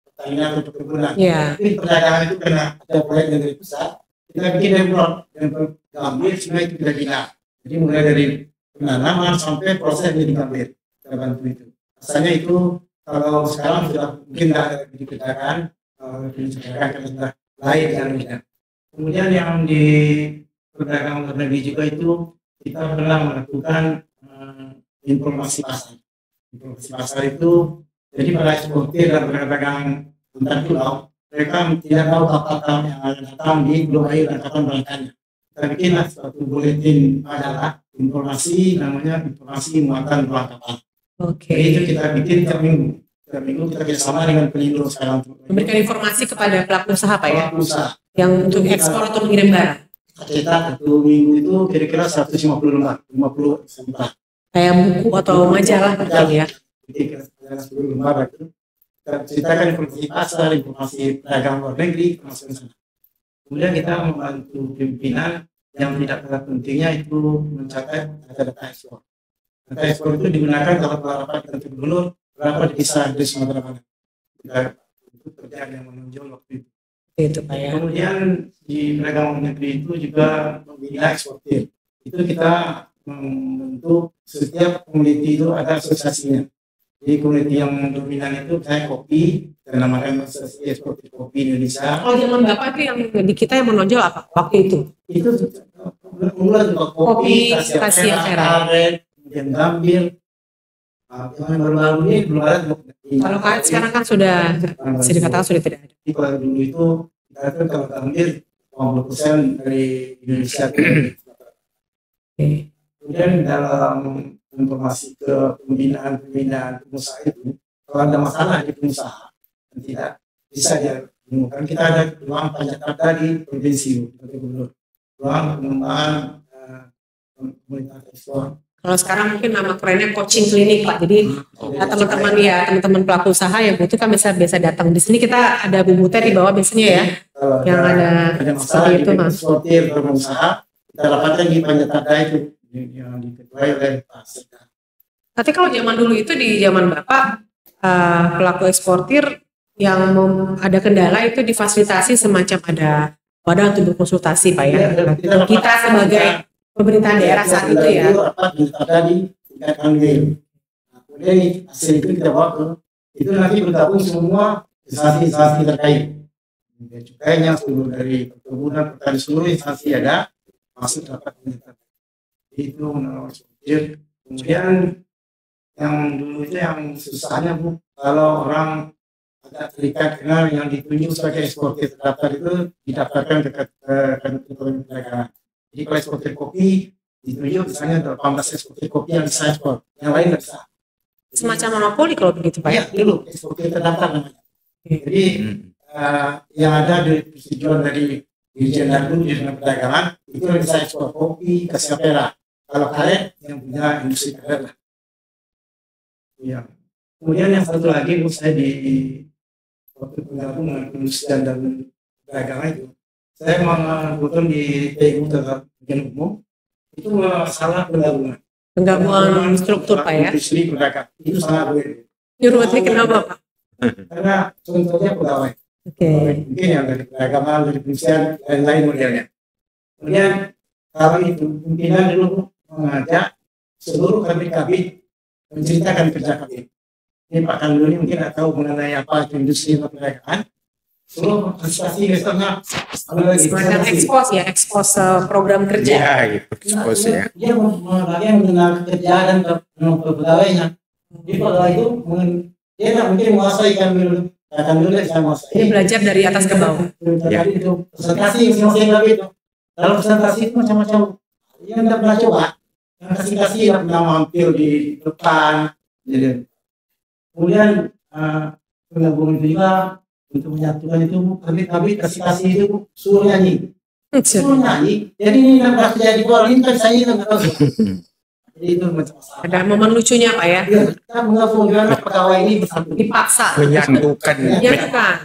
pertanian atau perkebunan. Iya. Tapi perdagangan itu karena ada proyek yang dari pusat, kita bikin demrod gambir sehingga itu kita bina. Jadi mulai dari penanaman sampai proses menjadi gambir, kita bantu itu. Asalnya itu kalau sekarang sudah mungkin tidak ada lagi di perdagangan, karena sudah lain jalannya. Kemudian yang di perdagangan luar negeri juga itu kita pernah melakukan informasi pasar. Informasi pasar itu jadi para eksportir dan pedagang antar pulau, mereka tidak tahu kapal yang akan datang di pulau air dan kapan berangkatnya. Kita bikinlah suatu buletin adalah informasi, namanya informasi muatan pulang kapal. Oke. Jadi itu kita bikin tiap minggu. Tiap minggu kita bersama dengan pelindung sekarang. Memberikan informasi kepada pelaku usaha Pak ya? Pelaku usaha. Yang untuk ekspor atau mengirim barang. Cetak 1 minggu itu kira-kira 150 lembar, 50 eksemplar. Kayak buku atau majalah betul ya? Jadi kira-kira 10 lembar itu kita ceritakan informasi pasar, informasi pedagang luar negeri, termasuk di sana. Kemudian kita membantu pimpinan yang tidak kalah pentingnya itu mencatat data-data ekspor. Data ekspor itu digunakan kalau rapat dengan gubernur, rapat dipisah dari Sumatera Barat. Itu kerjaan yang menonjol waktu itu. Itu Pak ya. Kemudian di perdagangan negeri itu juga membina eksportir. Itu kita membentuk setiap komoditi itu ada asosiasinya. Jadi komoditi yang dominan itu saya kopi, dan namanya Asosiasi Eksportir Kopi Indonesia. Kalau zaman Bapak itu yang di kita yang menonjol apa waktu itu? Itu unggulan juga kopi, Kasia Vera, aren, kemudian gambir. Yang baru-baru ini belum ada. Kalau sekarang kan sudah bisa dikatakan sudah tidak ada. Jadi kalau dulu itu kita kan kalau gambir 50% dari Indonesia itu. Oke. Kemudian dalam informasi ke pembinaan pengusaha itu, kalau ada masalah di pengusaha dan tidak bisa dia menemukan, kita ada ruang Pancakarta di provinsi gubernur, ruang pengembangan komunitas ekspor. Kalau sekarang mungkin nama kerennya coaching klinik Pak. Jadi teman-teman ya, teman-teman pelaku usaha yang butuh kan bisa datang di sini. Kita ada Bu Butet di bawah biasanya ya. Kalau yang ada masalah seperti itu di Mas. eksportir pengusaha, kita rapatkan di Pancakarta itu yang diketuai oleh Pak Sekda. Tapi kalau zaman dulu itu di zaman Bapak pelaku eksportir yang ada kendala itu difasilitasi semacam ada wadah untuk berkonsultasi Pak ya. Kita sebagai pemerintahan daerah saat itu ya. Ada di tingkat kanwil. Nah, kemudian hasil itu kita bawa ke itu nanti bergabung semua instansi terkait. Cukainya seluruh dari perkebunan, petani, seluruh instansi ada masuk dapat penelitian. Itu menurut eksportir. Kemudian yang dulu itu yang susahnya Bu, kalau orang agak terikat kenal yang ditunjuk sebagai eksportir terdaftar itu didaftarkan ke Kementerian Perdagangan. Jadi kalau eksportir kopi ditunjuk misalnya 18 eksportir kopi yang bisa ekspor, yang lain nggak bisa. Semacam monopoli kalau begitu Pak. Iya, dulu eksportir terdaftar namanya. Jadi yang ada di persetujuan dari Dirjen Daglu, Dirjen Perdagangan itu yang bisa ekspor kopi ke Siapera. Kalau karet yang punya industri karet lah. Iya. Kemudian yang satu lagi saya di waktu penggabung dengan perindustrian dan perdagangan itu, saya mengajukan di TU Tata Umum itu masalah penggabungan struktur Pak ya. Industri perdagangan itu sangat berbeda. Di rumah kenapa Pak? Karena contohnya pegawai. Mungkin yang dari perdagangan, dari perindustrian, lain-lain modelnya. Kemudian kalau itu pimpinan dulu mengajak seluruh kabit-kabit menceritakan kerja kabit. Ini Pak Kandu ini mungkin nggak tahu mengenai apa itu industri perdagangan. Seluruh prestasi misalnya semacam ekspos program kerja. Ya, gitu, ekspos ya. Dia bagian mengenal kerja dan pegawainya. Di pegawai itu dia nggak mungkin menguasai Kandu dulu bisa menguasai. Dia belajar dari atas ke bawah. Tadi itu presentasi masing-masing kabit itu. Dalam presentasi itu macam-macam. Dia tidak pernah coba. Yang kasih yang pernah mampir di depan. Jadi, kemudian penggabungan itu juga untuk menyatukan itu kabit kasih itu suruh nyanyi. Jadi ini yang pernah terjadi di bawah ini kan saya nggak tahu. Jadi itu macam masalah. Ada momen lucunya Pak ya. Kita menggabung gimana pegawai ini bersatu. Dipaksa. Menyatukan.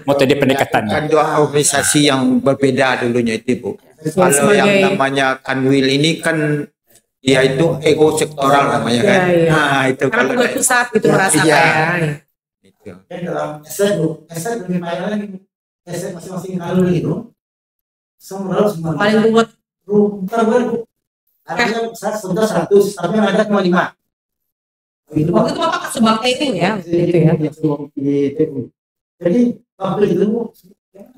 Metode pendekatannya. Kan dua organisasi yang berbeda dulunya itu Bu. Kalau yang namanya Kanwil ini kan dia itu ego sektoral namanya kan. Iya. Nah itu karena kalau tugas pusat itu merasa iya. Pak ya. Dan dalam eset lebih banyak lagi. Eset masing-masing kalau itu semua Paling ruwet. bukan artinya sudah 100 tapi yang ada cuma 5. Itu Waktu itu Bapak sebab itu ya. Gitu ya. Di TU. Jadi waktu itu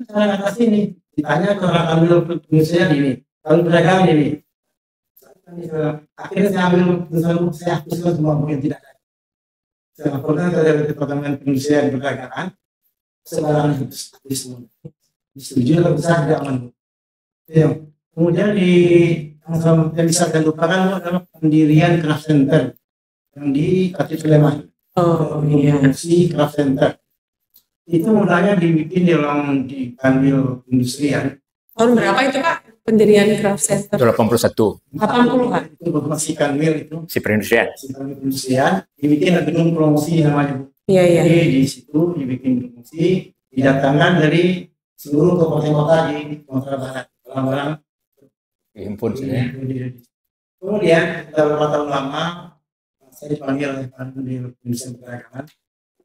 cara atasi ini ditanya ke orang ambil penyelesaian ini, kalau perdagangan ini. Akhirnya saya ambil keputusan saya hapuskan semua mungkin tidak ada. Saya laporkan ke Departemen Perindustrian Perdagangan sebarang habis semua. Disetujui kalau besar tidak aman. Ya. Kemudian yang bisa saya lupakan adalah pendirian craft center yang di Kati Sleman. Oh iya. Si craft center itu modalnya dibikin di Kanwil Industrian. Tahun berapa itu Pak pendirian craft center? 81. 80-an. Itu berfungsi Kanwil itu. Si perindustrian. Si Kanwil Industrian dibikin gedung promosi namanya. Iya iya. Jadi di situ dibikin promosi, didatangkan dari seluruh kabupaten kota di Sumatera Barat. Barang-barang Himpun sini. Kemudian beberapa tahun lama saya dipanggil oleh Kanwil Industrian Perdagangan.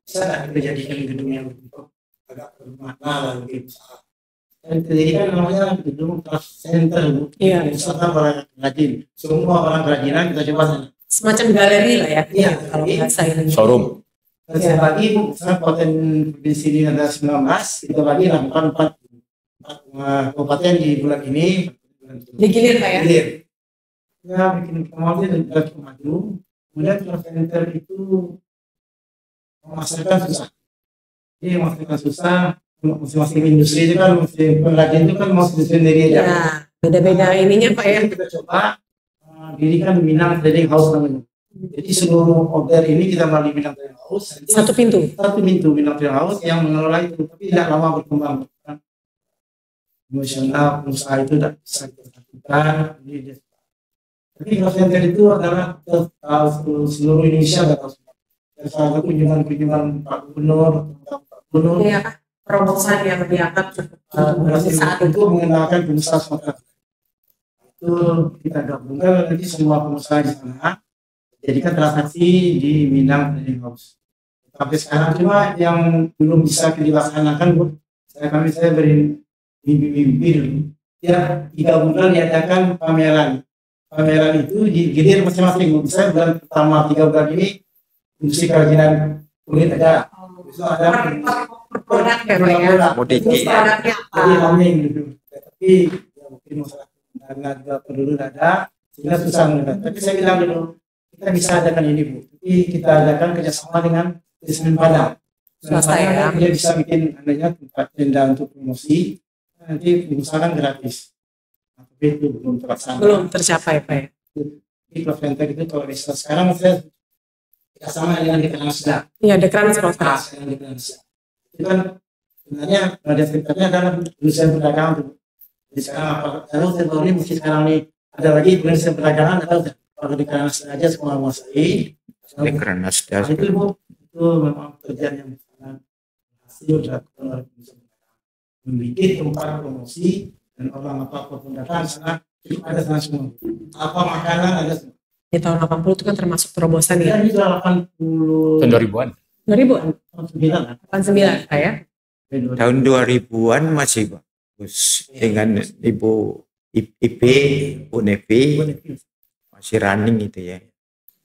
Bisa nggak kita jadikan gedung yang bentuk agak bermakna lebih besar. Dan dijadikan namanya gedung craft center Bu. Iya. Misalkan barang rajin, semua barang kerajinan kita coba sana. Semacam galeri lah ya. Iya. Kalau bahasa ini. Showroom. Dan saya bagi Bu, misalnya kabupaten di sini ada 19, kita bagi lakukan 4 kabupaten di bulan ini. Digilir Pak ya. Digilir. Ya bikin kemudian dan kita maju. Kemudian craft center itu memasarkan susah. Jadi memasarkan susah. Masing-masing industri itu kan, pengrajin itu kan mau sendiri aja. Ya, beda-beda ininya Pak ya. Kita coba dirikan Minang Trading House namanya. Jadi seluruh order ini kita melalui Minang Trading House. Satu pintu Minang Trading House yang mengelola itu, tapi tidak lama berkembang. Emosional pengusaha itu tidak bisa dilakukan. Tapi craft center itu adalah seluruh Indonesia nggak tahu semua. Dan salah satu kunjungan Pak Gubernur. Iya, terobosan yang diangkat saat itu mengenalkan pengusaha Sumatera. Itu kita gabungkan nanti semua pengusaha di sana jadikan transaksi di Minang Trading House. Sampai sekarang cuma yang belum bisa dilaksanakan Bu. Saya beri mimpi dulu. Ya 3 bulan diadakan pameran. Pameran itu digilir masing-masing. Misalnya bulan pertama 3 bulan ini industri kerajinan kulit ada. Besok ada produk ya Pak ya. Modiki. Produknya apa? jadi ramai gitu. Tapi ya mungkin masalah dana juga perlu ada sehingga susah mendapat. Tapi saya bilang dulu kita bisa adakan ini Bu. Tapi kita adakan kerjasama dengan Semen Padang. Swasta ya. Dia bisa bikin adanya tempat tenda untuk promosi. Nanti pengusahaan gratis. Tapi itu belum terlaksana. Belum tercapai Pak ya. di Klub Fintech itu kalau bisa sekarang saya kita sama dengan di Kanal Sedang. Iya, dekran Nah, sekarang. sekarang di Kanal Sedang. Itu kan sebenarnya Raja Fintechnya adalah penyelesaian perdagangan tuh. Jadi sekarang apa? Kalau saya baru ini mesti sekarang nih ada lagi penyelesaian perdagangan atau kalau di Kanal Sedang aja semua menguasai. Oleh karena sudah Nah, itu Bu, itu memang pekerjaan yang sangat hasil dilakukan oleh penyelesaian perdagangan. Membuat tempat promosi dan orang apapun datang sana itu ada sana semua. Apa makanan ada semua. Di tahun 80 itu kan termasuk terobosan ya. Ini sudah 80 Tahun 2000-an. 2000-an, 89 kan? 89 Pak ya. tahun 2000-an masih bagus dengan Ibu IP, Bu Nevi masih running itu ya.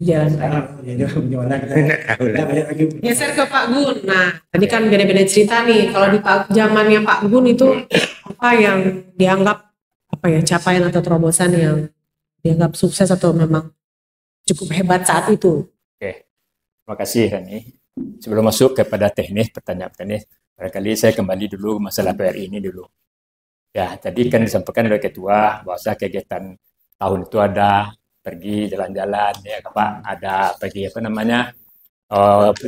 Jalan Pak. Sekarang ya gimana kita Nggak tahu lah. kita banyak lagi. Geser ke Pak Gun. Nah, tadi kan beda-beda cerita nih. Kalau di zamannya Pak Gun itu apa yang dianggap apa ya capaian atau terobosan yang dianggap sukses atau memang cukup hebat saat itu? Oke, terima kasih Rani. Sebelum masuk kepada teknis, pertanyaan teknis, barangkali saya kembali dulu masalah PRI ini dulu. Ya, tadi kan disampaikan oleh Ketua bahwa kegiatan tahun itu ada pergi jalan-jalan, ya Pak, ada pergi apa namanya,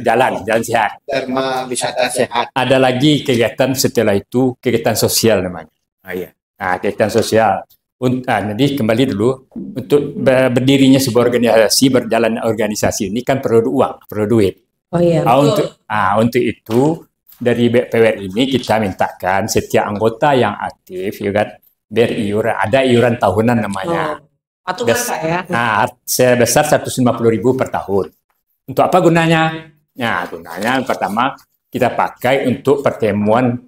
jalan sehat. Dharma wisata sehat. Ada lagi kegiatan setelah itu, kegiatan sosial namanya. Iya. Nah, kegiatan sosial. Jadi kembali dulu, untuk berdirinya sebuah organisasi, berjalan organisasi ini kan perlu uang, perlu duit. Oh iya. Untuk itu dari PWR ini kita mintakan setiap anggota yang aktif, ya kan, beriuran, ada iuran tahunan namanya. Patungan Pak ya. Nah, sebesar 150.000 per tahun. Untuk apa gunanya? Nah, gunanya yang pertama kita pakai untuk pertemuan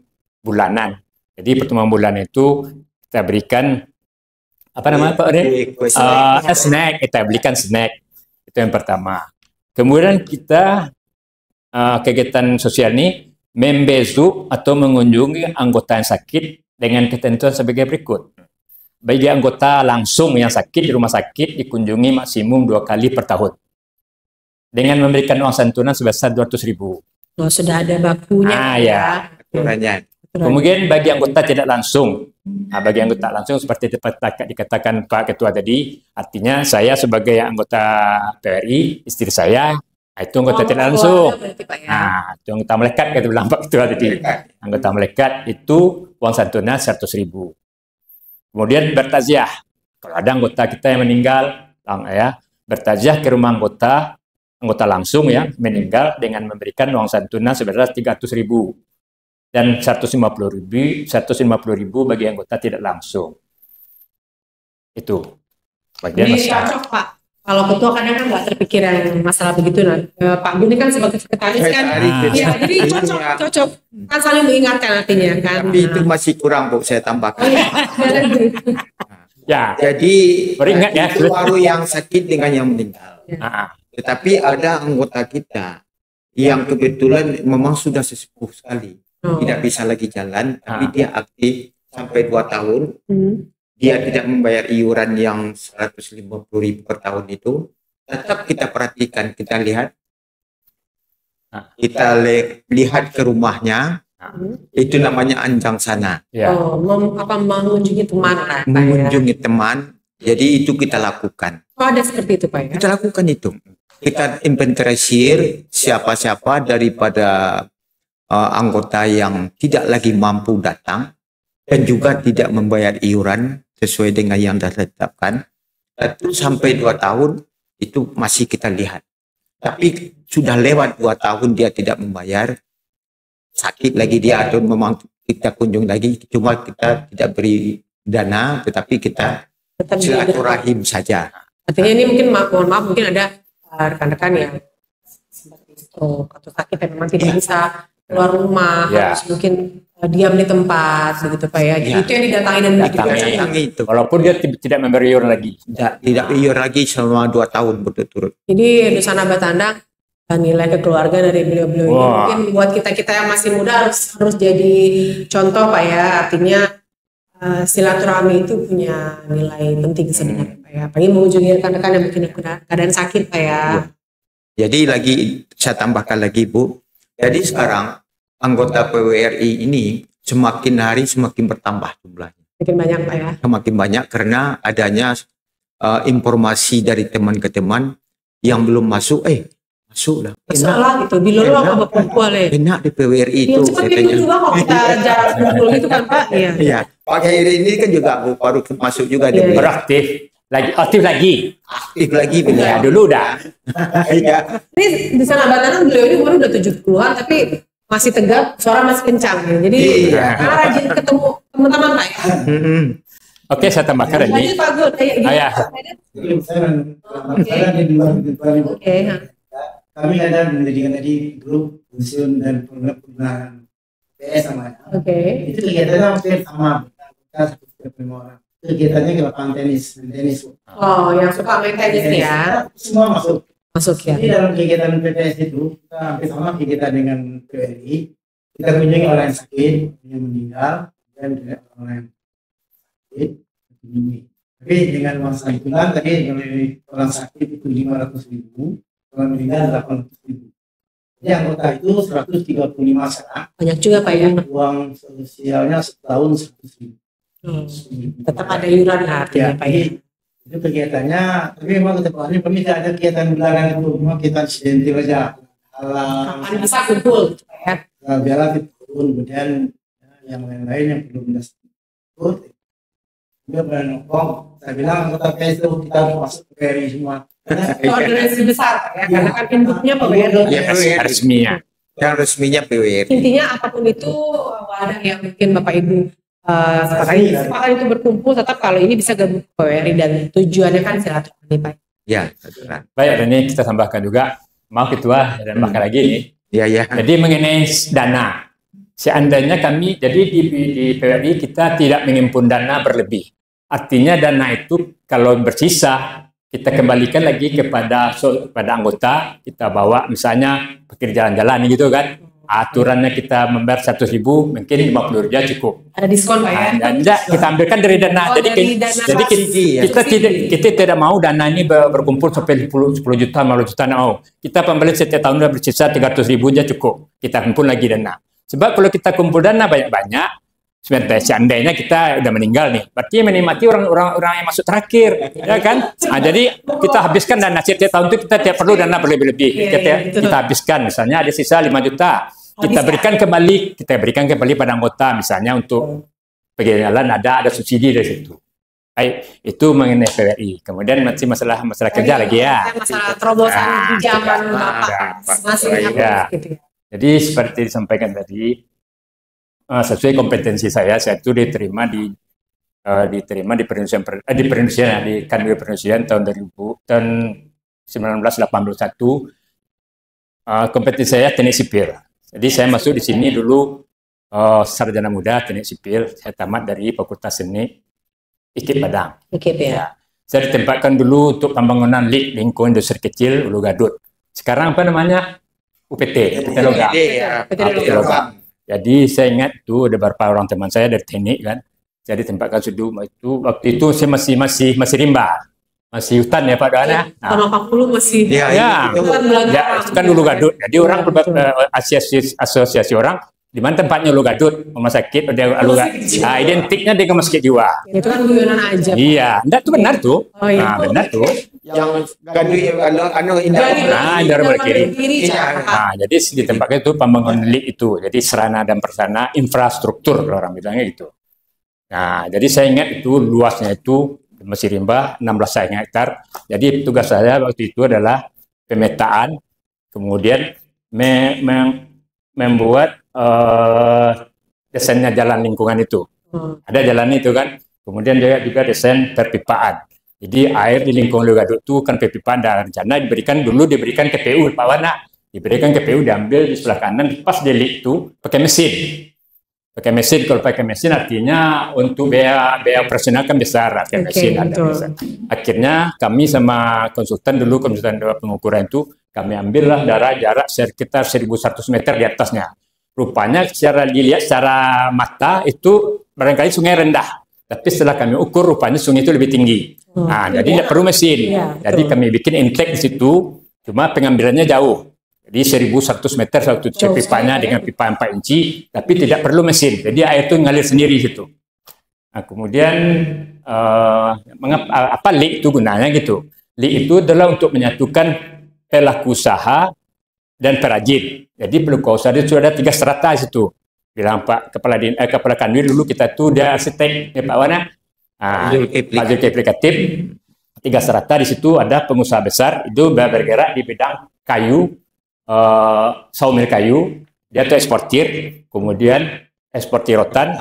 bulanan. Jadi pertemuan bulanan itu kita berikan apa namanya Pak Ode? Snack, kita belikan snack. Itu yang pertama. Kemudian kita kegiatan sosial ini membezu atau mengunjungi anggota yang sakit dengan ketentuan sebagai berikut. Bagi anggota langsung yang sakit di rumah sakit dikunjungi maksimum 2 kali per tahun. Dengan memberikan uang santunan sebesar 200.000. Oh, sudah ada bakunya. Ya. Aturannya. Kemudian bagi anggota tidak langsung, bagi anggota langsung seperti dikatakan Pak Ketua tadi, artinya saya sebagai anggota PRI, istri saya, itu anggota tidak langsung. Nah, itu anggota melekat, kata bilang Pak Ketua tadi. Anggota melekat itu uang santunan 100.000. Kemudian bertaziah. Kalau ada anggota kita yang meninggal, ya, bertaziah ke rumah anggota langsung ya, meninggal dengan memberikan uang santunan sebesar 300.000. Dan 150.000 bagi anggota tidak langsung. Itu. Bagian ini cocok Pak. Kalau ketua kadang kan nggak terpikiran masalah begitu. Nah, Pak Gun ini kan sebagai sekretaris kan. Iya, jadi cocok. Kan saling mengingatkan artinya kan. Tapi itu masih kurang Bu, saya tambahkan. Ya. Jadi beringat ya. Itu baru yang sakit dengan yang meninggal. Tetapi ada anggota kita yang kebetulan memang sudah sesepuh sekali. Tidak bisa lagi jalan, tapi dia aktif sampai 2 tahun. Dia tidak membayar iuran yang 150.000 per tahun itu. Tetap kita perhatikan, kita lihat. Kita lihat ke rumahnya. Itu namanya anjang sana. Mengunjungi teman. Mengunjungi teman. Jadi itu kita lakukan. Oh, ada seperti itu Pak ya? Kita lakukan itu. Kita inventarisir siapa-siapa daripada anggota yang tidak lagi mampu datang dan juga tidak membayar iuran sesuai dengan yang sudah ditetapkan. Itu sampai 2 tahun itu masih kita lihat. Tapi sudah lewat 2 tahun dia tidak membayar, sakit lagi dia atau memang kita kunjung lagi, cuma kita tidak beri dana, tetapi kita silaturahim saja. Artinya ini mungkin mohon maaf mungkin ada rekan-rekan yang seperti stroke atau sakit yang memang tidak bisa keluar rumah, harus mungkin diam di tempat begitu Pak ya. Jadi itu yang didatangi dan didatangi itu. Walaupun dia tidak memberi iuran lagi. Tidak iuran lagi selama 2 tahun berturut-turut. Jadi Nusana Batandang nilai kekeluarga dari beliau-beliau ini mungkin buat kita yang masih muda harus jadi contoh Pak ya. Artinya silaturahmi itu punya nilai penting sebenarnya Pak ya. Apalagi mengunjungi rekan-rekan yang mungkin keadaan sakit Pak ya. Jadi lagi saya tambahkan lagi Bu. Jadi sekarang anggota PWRI ini semakin hari semakin bertambah jumlahnya. Semakin banyak Pak ya. Semakin banyak karena adanya informasi dari teman ke teman yang belum masuk, masuklah. Masalah gitu, bila lo apa perempuan Enak di PWRI ya, itu. cepat itu juga kok kita jarang kumpul gitu kan Pak. Iya. Iya, Pak Khairi ini kan juga baru masuk juga di Iya. Beraktif aktif lagi. aktif lagi Ya beliau. dulu udah. Iya. Ini di sana Batanan beliau ini umur udah 70-an tapi masih tegap, suara masih kencang ya. Jadi Iya. karena rajin ketemu teman-teman Pak ya. Mm-mm. Oke, saya tambahkan Lanjut ini. Pak Gun, kayak gini. Ayah. Saya di luar itu Oke. kami ada mendirikan tadi grup pensiun dan perubahan PS namanya. Oke. Itu kegiatannya hampir sama, kita 135 orang. Kegiatannya ke lapangan tenis. Oh, yang suka main tenis ya. Semua masuk. Masuk ya. Jadi dalam kegiatan PPS itu kita hampir sama kegiatan dengan PWRI. Kita kunjungi orang yang sakit, yang meninggal, dan juga orang yang sakit. Tapi dengan uang santunan tadi orang sakit itu 500.000, orang meninggal 800.000. Jadi anggota itu 135 sekarang. Banyak juga Pak ya. Uang sosialnya setahun 100.000. Tetap ada iuran lah artinya Pak ya. Itu kegiatannya, tapi memang kedepannya kami tidak ada kegiatan bulanan itu, cuma kita insentif aja. Kapan bisa kumpul ya. Biarlah kita turun, kemudian yang lain-lain yang belum ikut, dia nongkrong. Saya bilang anggota PS itu kita harus masuk ke PRI semua. Organisasi besar Pak ya, karena kan induknya PWRI. Ya, PWRI. Resminya. Yang resminya PWRI. Intinya apapun itu wadah yang mungkin Bapak Ibu sepakat itu berkumpul, tetap kalau ini bisa gabung ke PWRI dan tujuannya kan silaturahmi Pak. Ya, betul. Baik, dan ini kita tambahkan juga. Maaf Ketua, dan tambahkan lagi nih. Ya. Jadi mengenai dana. Seandainya kami, jadi di PWRI kita tidak mengimpun dana berlebih. Artinya dana itu kalau bersisa, kita kembalikan lagi kepada anggota, kita bawa misalnya pergi jalan-jalan gitu kan. Aturannya kita membayar 100.000, mungkin 50 aja cukup. Ada diskon Pak ya. Dan kita ambilkan dari dana. Oh, jadi dari dana kita tidak mau dana ini berkumpul sampai 10 juta, 50 juta, mau. Kita pembeli setiap tahun udah bersisa 300.000 aja cukup. Kita kumpul lagi dana. Sebab kalau kita kumpul dana banyak-banyak, seandainya kita udah meninggal nih, berarti menikmati orang-orang yang masuk terakhir, ya kan? Nah, jadi kita habiskan dana setiap tahun itu kita tidak perlu dana berlebih-lebih. Kita habiskan, misalnya ada sisa 5 juta, kita berikan kembali pada anggota, misalnya untuk pergi jalan ada subsidi dari situ. Baik, itu mengenai PWRI. Kemudian masih masalah kerja lagi ya. Masalah terobosan di zaman Bapak masih ya. gitu ya. Jadi seperti disampaikan tadi, sesuai kompetensi saya itu diterima di perindustrian di Kanwil Perindustrian tahun 1981. Kompetensi saya teknik sipil. Jadi saya masuk di sini dulu sarjana muda teknik sipil. Saya tamat dari Fakultas Seni IKIP Padang. IKIP ya. Saya ditempatkan dulu untuk pembangunan lingkungan industri kecil Ulu Gadut. Sekarang apa namanya? UPT Logam. UPT Logam. Jadi saya ingat tuh ada beberapa orang teman saya dari teknik kan. Jadi tempatkan dulu itu waktu itu saya masih rimba. Masih hutan ya Pak Doan ya. Tahun 80 masih. Ya, itu kan Ulu Gadut. Jadi orang asosiasi orang di mana tempatnya Ulu Gadut, rumah sakit identiknya dengan masjid jiwa. Itu kan guyonan aja. Iya, enggak itu benar tuh. Oh, iya. Nah, benar tuh. Yang Indra Kiri. Nah, jadi di tempatnya itu pembangunan lift itu. Jadi sarana dan prasarana infrastruktur orang bilangnya gitu. Nah, jadi saya ingat itu luasnya itu masih rimba 16 hektar. Jadi tugas saya waktu itu adalah pemetaan, kemudian membuat desainnya jalan lingkungan itu. Ada jalan itu kan. Kemudian juga desain perpipaan. Jadi air di lingkungan Ulu Gadut itu kan perpipaan dan rencana diberikan KPU Pak Wana. Diberikan KPU diambil di sebelah kanan pas delik itu pakai mesin. Kalau pakai mesin artinya untuk biaya operasional kan besar, mesin ada besar. Akhirnya kami sama konsultan pengukuran itu kami ambillah jarak sekitar 1.100 meter di atasnya. Rupanya dilihat secara mata itu barangkali sungai rendah. Tapi setelah kami ukur rupanya sungai itu lebih tinggi. Nah, jadi tidak perlu mesin. Jadi kami bikin intake di situ, cuma pengambilannya jauh. Jadi 1.100 meter satu pipanya dengan pipa 4 inci, tapi tidak perlu mesin. Jadi air itu ngalir sendiri situ. Nah, kemudian apa LIK itu gunanya gitu. LIK itu adalah untuk menyatukan pelaku usaha dan perajin. Jadi pelaku usaha itu sudah ada 3 strata di situ. Bilang Pak Kepala Kanwil dulu kita tuh dia arsitek Pak Wana. Pak Zulkifli Khatib. 3 strata di situ ada pengusaha besar itu bergerak di bidang kayu, sawmill kayu, dia tuh eksportir, kemudian eksportir rotan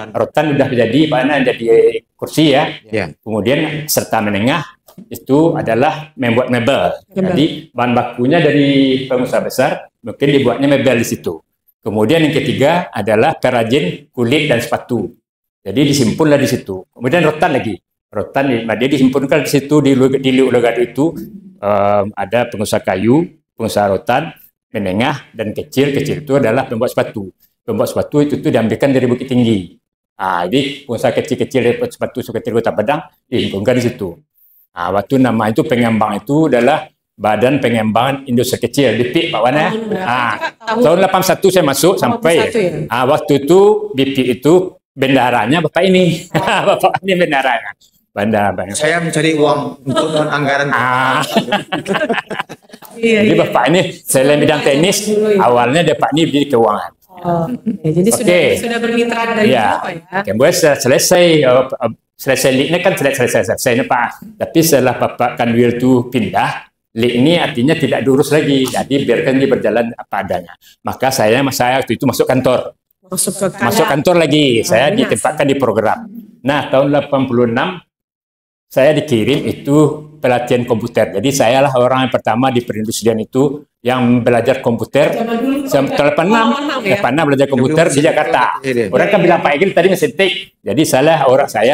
sudah menjadi mana jadi kursi ya. Kemudian serta menengah itu adalah membuat mebel. Jadi bahan bakunya dari pengusaha besar mungkin dibuatnya mebel di situ. Kemudian yang ketiga adalah perajin kulit dan sepatu. Jadi disimpunlah di situ. Kemudian rotan lagi. Rotan dia disimpunkan di situ di Lugado itu ada pengusaha kayu, pengusaha rotan, menengah dan kecil. Kecil itu adalah pembuat sepatu. Pembuat sepatu itu diambilkan dari Bukit Tinggi. Jadi pengusaha kecil-kecil dari sepatu seperti Kota Padang dihimpunkan di situ. Waktu nama itu pengembang itu adalah Badan Pengembangan Industri Kecil BIPIK Pak Wan ya. Tahun 81 saya masuk sampai waktu itu BIPIK itu bendaharanya Bapak ini. Bapak ini bendaharanya. Saya mencari uang untuk anggaran. Jadi Bapak ini selain bidang teknis, awalnya Bapak ini di keuangan. Jadi sudah bermitra dari apa ya? Kemudian selesai LIK ini kan selesai ini Pak. Tapi setelah Bapak Kanwil itu pindah, LIK ini artinya tidak diurus lagi. Jadi biarkan dia berjalan apa adanya. Maka saya waktu itu masuk kantor. Masuk kantor lagi. Saya ditempatkan di program. Nah, tahun 86 saya dikirim itu pelatihan komputer. Jadi saya lah orang yang pertama di perindustrian itu yang belajar komputer. Tahun 86 belajar komputer di Jakarta. Orang kan bilang Pak Egil tadi ngesentik. Jadi saya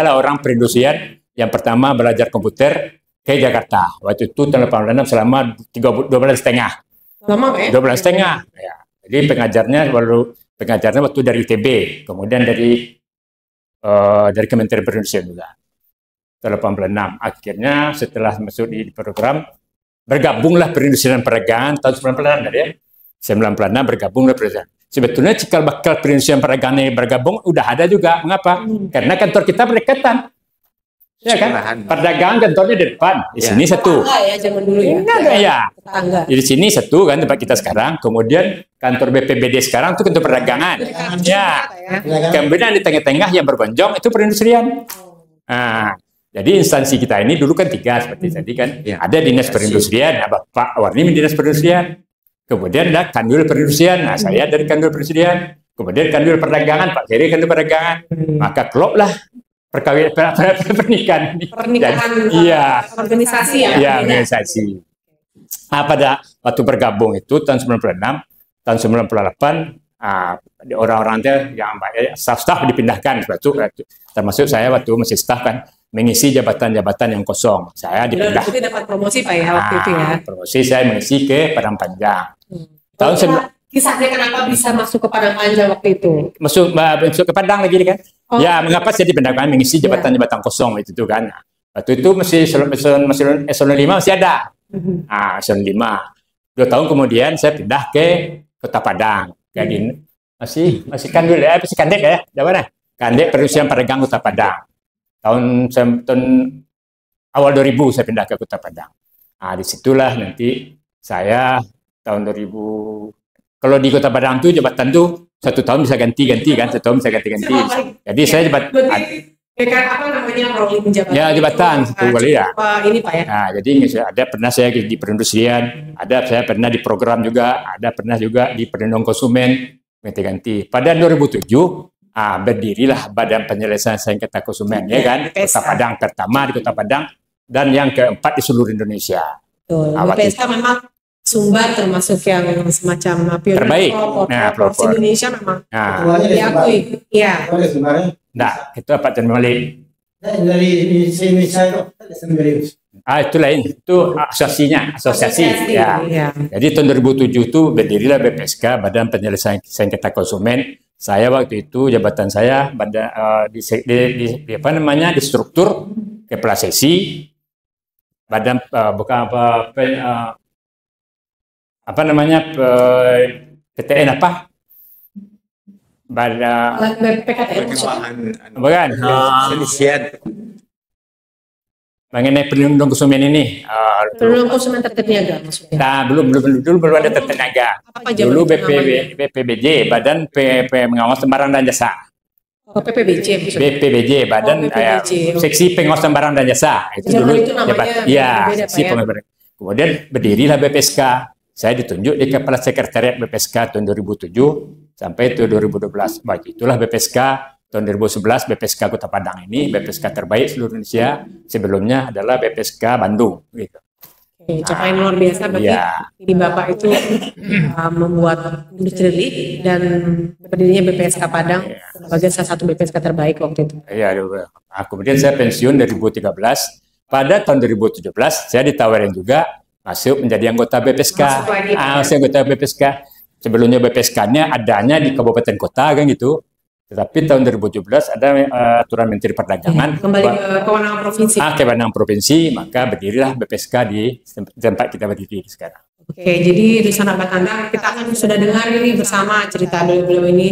lah orang perindustrian yang pertama belajar komputer ke Jakarta. Waktu itu tahun 86 selama 12,5. Lama ya? 12,5. Ya. Jadi pengajarnya waktu dari ITB, kemudian dari Kementerian Perindustrian juga. 86. Akhirnya setelah masuk di program, bergabunglah perindustrian perdagangan tahun 96 tadi ya. 96 bergabunglah perindustrian. Sebetulnya cikal bakal perindustrian perdagangan ini bergabung udah ada juga. Mengapa? Karena kantor kita berdekatan. Ya kan? Perdagangan kantornya di depan. Di sini satu. Ya, zaman dulu ya. Ya. Di sini satu kan tempat kita sekarang. Kemudian kantor BPBD sekarang itu kantor perdagangan. Ya. Kemudian di tengah-tengah yang bergonjong itu perindustrian. Jadi instansi kita ini dulu kan 3 seperti tadi kan. Ada dinas perindustrian, Pak Warni dinas perindustrian. Kemudian ada Kanwil Perindustrian. Nah, saya dari Kanwil Perindustrian. Kemudian Kanwil Perdagangan, Pak Heri Kanwil Perdagangan. Maka klop lah pernikahan. Organisasi ya. Iya, organisasi. Pada waktu bergabung itu tahun 96, tahun 98 orang-orang yang staff dipindahkan termasuk saya waktu masih staff kan mengisi jabatan-jabatan yang kosong. Saya dipindah. Berarti dapat promosi Pak ya waktu itu ya. Promosi saya mengisi ke Padang Panjang. Kisahnya kenapa bisa masuk ke Padang Panjang waktu itu? Masuk ke Padang lagi kan? Ya, mengapa saya dipindahkan mengisi jabatan-jabatan kosong itu kan? Waktu itu masih eselon 5 masih ada. Eselon 5. 2 tahun kemudian saya pindah ke Kota Padang. Jadi masih Kanwil ya, masih Kandek ya, di mana? Kandek Perindustrian Perdagangan Kota Padang. Tahun awal 2000 saya pindah ke Kota Padang. Disitulah nanti saya tahun 2000. Kalau di Kota Padang tuh jabatan tuh 1 tahun bisa ganti kan, 1 tahun bisa ganti. Jadi saya apa namanya rolling jabatan? Ya jabatan satu kali ya. Ini Pak ya. Jadi ada pernah saya di perindustrian, saya pernah di program juga, ada pernah juga di perlindungan konsumen ganti-ganti. Pada 2007 berdirilah Badan Penyelesaian Sengketa Konsumen, ya kan? Kota Padang pertama di Kota Padang dan yang keempat di seluruh Indonesia. BPSK memang Sumbar termasuk yang semacam terbaik. Provinsi Indonesia memang diakui. Iya. Nah, itu apa Malik? Dari Indonesia itu itu lain, itu asosiasi. Ya. Jadi tahun 2007 itu berdirilah BPSK Badan Penyelesaian Sengketa Konsumen. Saya waktu itu jabatan saya di struktur kepala sesi badan PTN PKTN bukan mengenai perlindungan konsumen ini. Perlindungan konsumen tertib niaga maksudnya. Nah, belum ada tertib niaga. Apa Dulu namanya? BPBJ, Badan Pengawas Barang dan Jasa. Oh, PPBJ maksudnya. BPBJ, Badan PPBJ, Seksi Pengawasan Barang dan Jasa. Itu Zaman dulu itu namanya ya, beda, Seksi Pak, ya? Pengawasan Barang. Kemudian berdirilah BPSK. Saya ditunjuk di Kepala Sekretariat BPSK tahun 2007 sampai tahun 2012. Baik, itulah BPSK tahun 2011, BPSK Kota Padang ini BPSK terbaik seluruh Indonesia. Sebelumnya adalah BPSK Bandung. Gitu. Oke, capaian luar biasa berarti Ya. di Bapak itu membuat industri dan berdirinya BPSK Padang sebagai salah satu BPSK terbaik waktu itu. Iya, kemudian saya pensiun 2013. Pada tahun 2017 saya ditawarin juga masuk menjadi anggota BPSK. Masuk lagi. Saya anggota BPSK. Sebelumnya BPSK-nya adanya di kabupaten kota kan gitu. Tetapi tahun 2017 ada aturan Menteri Perdagangan. Kembali ke kewenangan provinsi. Kewenangan provinsi, maka berdirilah BPSK di tempat kita berdiri sekarang. Oke, jadi di sana Batanda kita akan sudah dengar ini bersama cerita beliau-beliau ini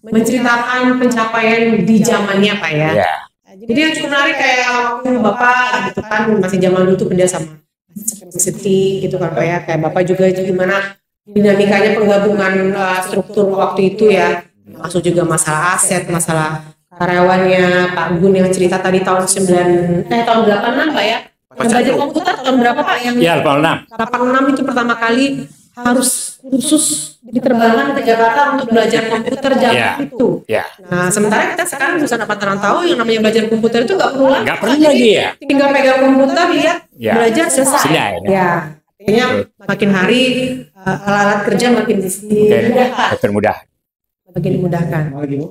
menceritakan pencapaian di zamannya Pak ya. Ya. Jadi yang cukup menarik kayak waktu Bapak gitu kan masih zaman dulu tuh kerja sama City gitu kan Pak ya. Kayak Bapak juga gimana dinamikanya penggabungan struktur waktu itu ya. Masuk juga masalah aset, masalah karyawannya Pak Gun yang cerita tadi tahun 86 Pak ya. Yang belajar komputer tahun berapa Pak yang Ya, 86. 86 itu pertama kali harus kursus diterbangkan ke Jakarta untuk belajar komputer zaman Ya. itu. Ya. Nah, sementara kita sekarang bisa dapat tahu yang namanya belajar komputer itu nggak perlu lagi. Nggak perlu lagi ya. Tinggal pegang komputer, lihat, Ya. belajar selesai. Selesai, ya. Ya. Artinya makin hari alat-alat kerja makin dimudahkan, Termudah. makin dimudahkan. Lagi Bu,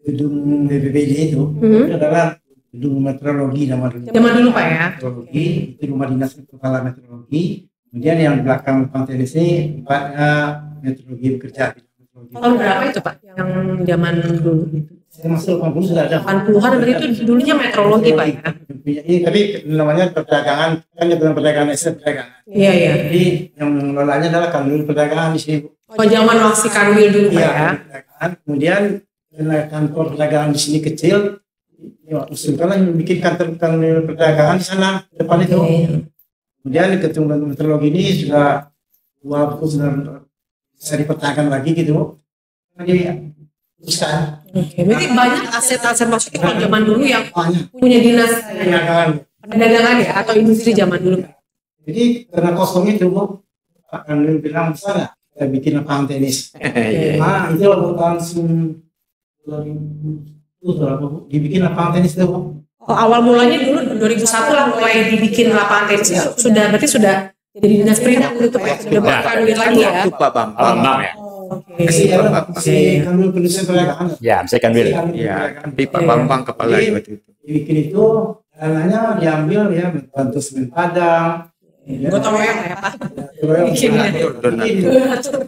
gedung BPBD itu adalah gedung meteorologi nama dulu. Zaman dulu Pak ya. Meteorologi itu rumah dinas kepala meteorologi. Kemudian yang belakang pantai ini tempatnya meteorologi bekerja. Tahun berapa itu Pak? Yang zaman dulu? Saya masuk 80 sudah ada. 80-an berarti itu dulunya meteorologi Pak ya. Iya, tapi namanya perdagangan kan gedung perdagangan perdagangan. Iya iya. Jadi yang mengelolanya adalah kanwil perdagangan di sini. Bu. Oh zaman masih kanwil dulu Pak Iya, ya. perdagangan. Kemudian karena kantor perdagangan di sini kecil, ya usulkan bikin kantor perdagangan di sana depan itu. Kemudian gedung meteorologi ini sudah dua buku sudah bisa dipertahankan lagi gitu. Jadi teruskan. Oke, berarti banyak aset-aset maksudnya kalau zaman dulu yang Banyak punya dinas perdagangan. perdagangan ya atau industri zaman dulu. Jadi karena kosong itu Bu, Pak Kanwil bilang sana kita bikin lapangan tenis. Nah itu tahun 2000 berapa Bu? Dibikin lapangan tenis itu Bu. Oh, awal mulanya dulu 2001 lah mulai dibikin lapangan tenis. Sudah berarti sudah jadi dinas perindak gitu Pak ya. Sudah bukan kanwil lagi ya. Waktu Pak Bambang. Bambang ya. Oke. Masih Kanwil Pendidikan Perdagangan. Ya, saya kan bilang. Ya, tapi Pak Bambang kepala waktu itu. Dibikin itu dananya diambil ya bantu semen Padang. Gotong royong ya Pak. Bikinnya.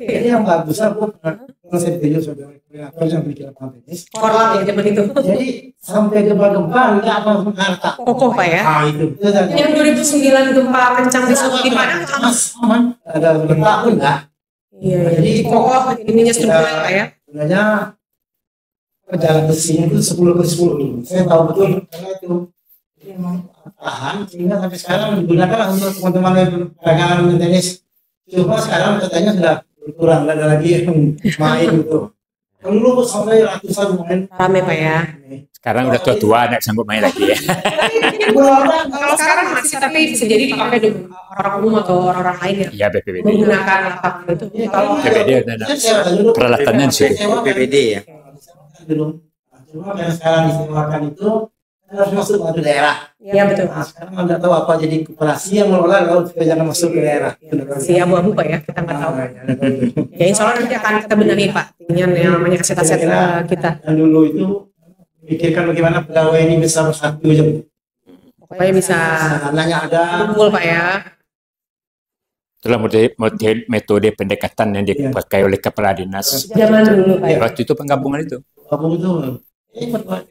Ini yang bagus Bu. Karena saya ditunjuk sebagai koordinator yang bikin lapangan tenis. Korlap ya zaman itu. Jadi sampai gempa-gempa nggak apa harta. Kokoh Pak ya. Ah itu. Yang 2009 gempa kencang di Padang Mas, aman. Ada gempa pun enggak. Iya, jadi kokoh ininya struktural Pak ya. Sebenarnya jalan besinya itu 10/10. Saya tahu betul karena itu. Jadi memang tahan sehingga sampai sekarang digunakan untuk teman-teman yang perdagangan tenis. Cuma sekarang katanya sudah berkurang, nggak ada lagi yang main gitu. Dulu sampai ratusan main. Rame Pak ya. Sekarang udah tua-tua, nggak sanggup main lagi ya. Kalau sekarang masih tapi bisa jadi dipakai dengan orang umum atau orang-orang lain yang Iya, BPBD. menggunakan lapangan itu. Kalau BPBD ada peralatannya di situ. BPBD ya. Cuma karena sekarang disewakan itu harus masuk ke daerah. ya betul. Nah, sekarang nggak tahu apa jadi koperasi yang mengelola kalau supaya jangan masuk ke daerah. Si abu-abu Pak ya, kita nggak tahu. Ya insya Allah nanti akan kita benahi Pak. Dengan yang namanya aset-aset kita. Yang dulu itu pikirkan bagaimana pegawai ini bisa bersatu aja. Pokoknya bisa Sananya ada. kumpul Pak ya. Itulah metode pendekatan yang dipakai oleh kepala dinas. Zaman dulu Pak ya. Waktu itu penggabungan itu. Apa itu?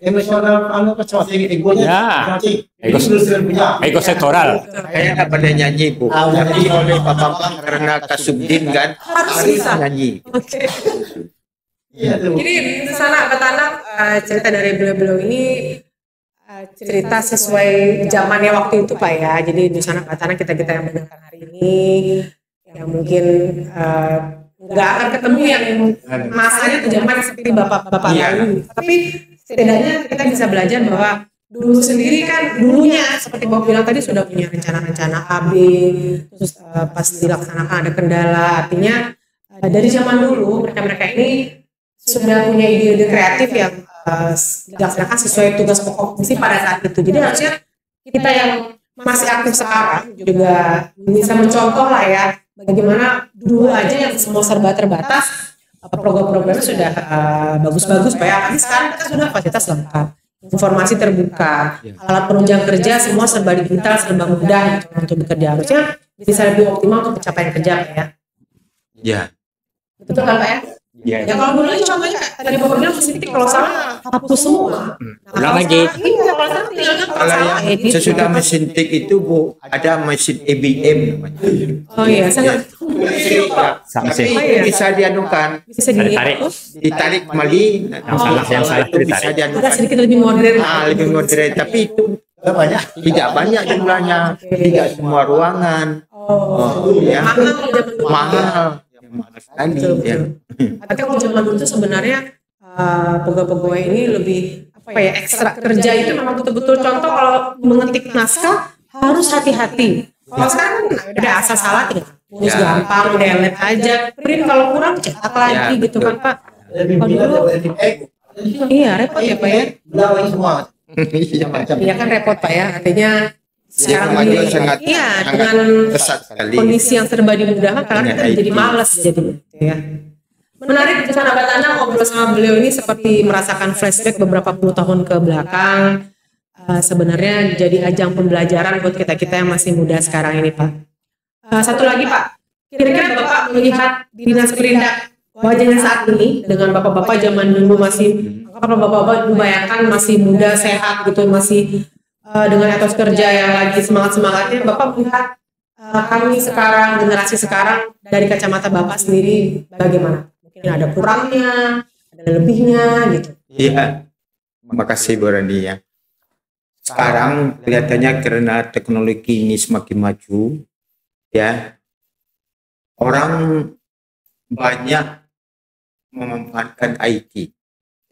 Emosional, kecoa egonya. Ya. Ego sektoral. Saya nggak pada nyanyi Bu, tapi oleh Pak Bambang karena Kasubdin kan harus nyanyi. Oke. Iya tuh. Jadi di sana Bapak Tanang cerita dari beliau-beliau ini cerita sesuai zamannya waktu itu Pak ya. Jadi di sana Batana kita yang mendengarkan hari ini, yang mungkin nggak akan ketemu yang masanya tuh zaman seperti bapak-bapak lain. Tapi setidaknya kita bisa belajar bahwa dulu sendiri kan dulunya seperti Bapak bilang tadi sudah punya rencana-rencana AB, terus pas dilaksanakan ada kendala. Artinya dari zaman dulu mereka ini sudah punya ide-ide kreatif yang dilaksanakan sesuai tugas pokok misi pada saat itu. Jadi harusnya kita yang masih aktif sekarang juga bisa mencontoh lah ya bagaimana dulu aja yang semua serba terbatas, program-programnya sudah bagus-bagus Pak ya. Tapi sekarang kita sudah fasilitas lengkap, informasi terbuka, alat penunjang kerja semua serba digital, serba mudah untuk bekerja. Harusnya bisa lebih optimal untuk pencapaian kerja Pak ya. Ya. Betul kan Pak ya? Ya kalau dulu contohnya tadi Bapak bilang mesin tik kalau salah hapus semua. Ulang lagi. Iya kalau salah tinggal Kalau yang sesudah mesin tik itu Bu, ada mesin EBM namanya. Oh iya, sangat. Tapi bisa dianukan, Bisa ditarik kembali. Yang salah itu bisa ditarik. dianukan. Agak sedikit lebih modern. Lebih modern, tapi itu tidak banyak jumlahnya, tidak semua ruangan. Ya. Mahal sekali. Ya. Tapi kalau zaman dulu itu sebenarnya pegawai-pegawai ini lebih ekstra kerja itu memang betul-betul contoh kalau mengetik naskah harus hati-hati. Kalau sekarang udah asal salah tinggal tulis gampang, delete aja, print kalau kurang cetak lagi gitu kan Pak. Kalau dulu iya repot ya Pak ya. Iya kan repot Pak ya, artinya sekarang ini dengan kondisi yang serba dimudahkan karena kita jadi malas jadi ya. Menarik di sana Batana ngobrol sama beliau ini seperti merasakan flashback beberapa puluh tahun ke belakang. Sebenarnya jadi ajang pembelajaran buat kita yang masih muda sekarang ini Pak. Satu lagi Pak, kira-kira Bapak melihat Dinas Perindak wajahnya saat ini dengan bapak-bapak zaman dulu masih, kalau bapak-bapak membayangkan masih muda, sehat gitu, masih dengan etos kerja yang lagi semangat-semangatnya, Bapak melihat kami sekarang, generasi sekarang dari kacamata Bapak sendiri bagaimana? Mungkin ada kurangnya, ada lebihnya gitu. Iya, makasih Bu Rani ya. Sekarang kelihatannya karena teknologi ini semakin maju, ya orang banyak memanfaatkan IT,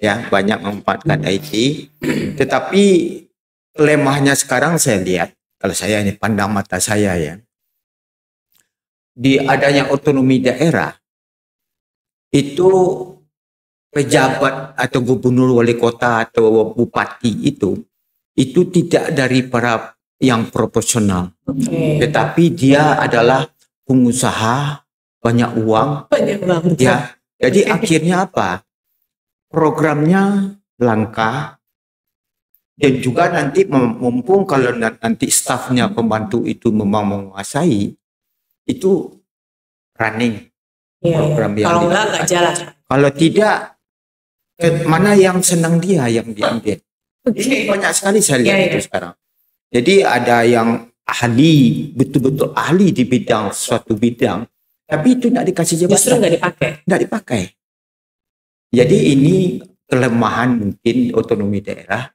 ya banyak memanfaatkan IT. Tetapi lemahnya sekarang saya lihat, kalau saya ini pandang mata saya ya, di adanya otonomi daerah itu pejabat atau gubernur, wali kota atau bupati itu tidak dari para yang proporsional, tetapi dia adalah pengusaha banyak uang, ya. Jadi akhirnya apa? Programnya langka dan juga nanti mumpung kalau nanti stafnya pembantu itu memang menguasai itu running program yang kalau nggak jalan. Kalau tidak, mana yang senang dia yang diambil. Ini banyak sekali saya lihat itu sekarang. Jadi ada yang ahli, betul-betul ahli di bidang suatu bidang, tapi itu tidak dikasih jabatan. Justru nggak dipakai. Tidak dipakai. Jadi ini kelemahan mungkin otonomi daerah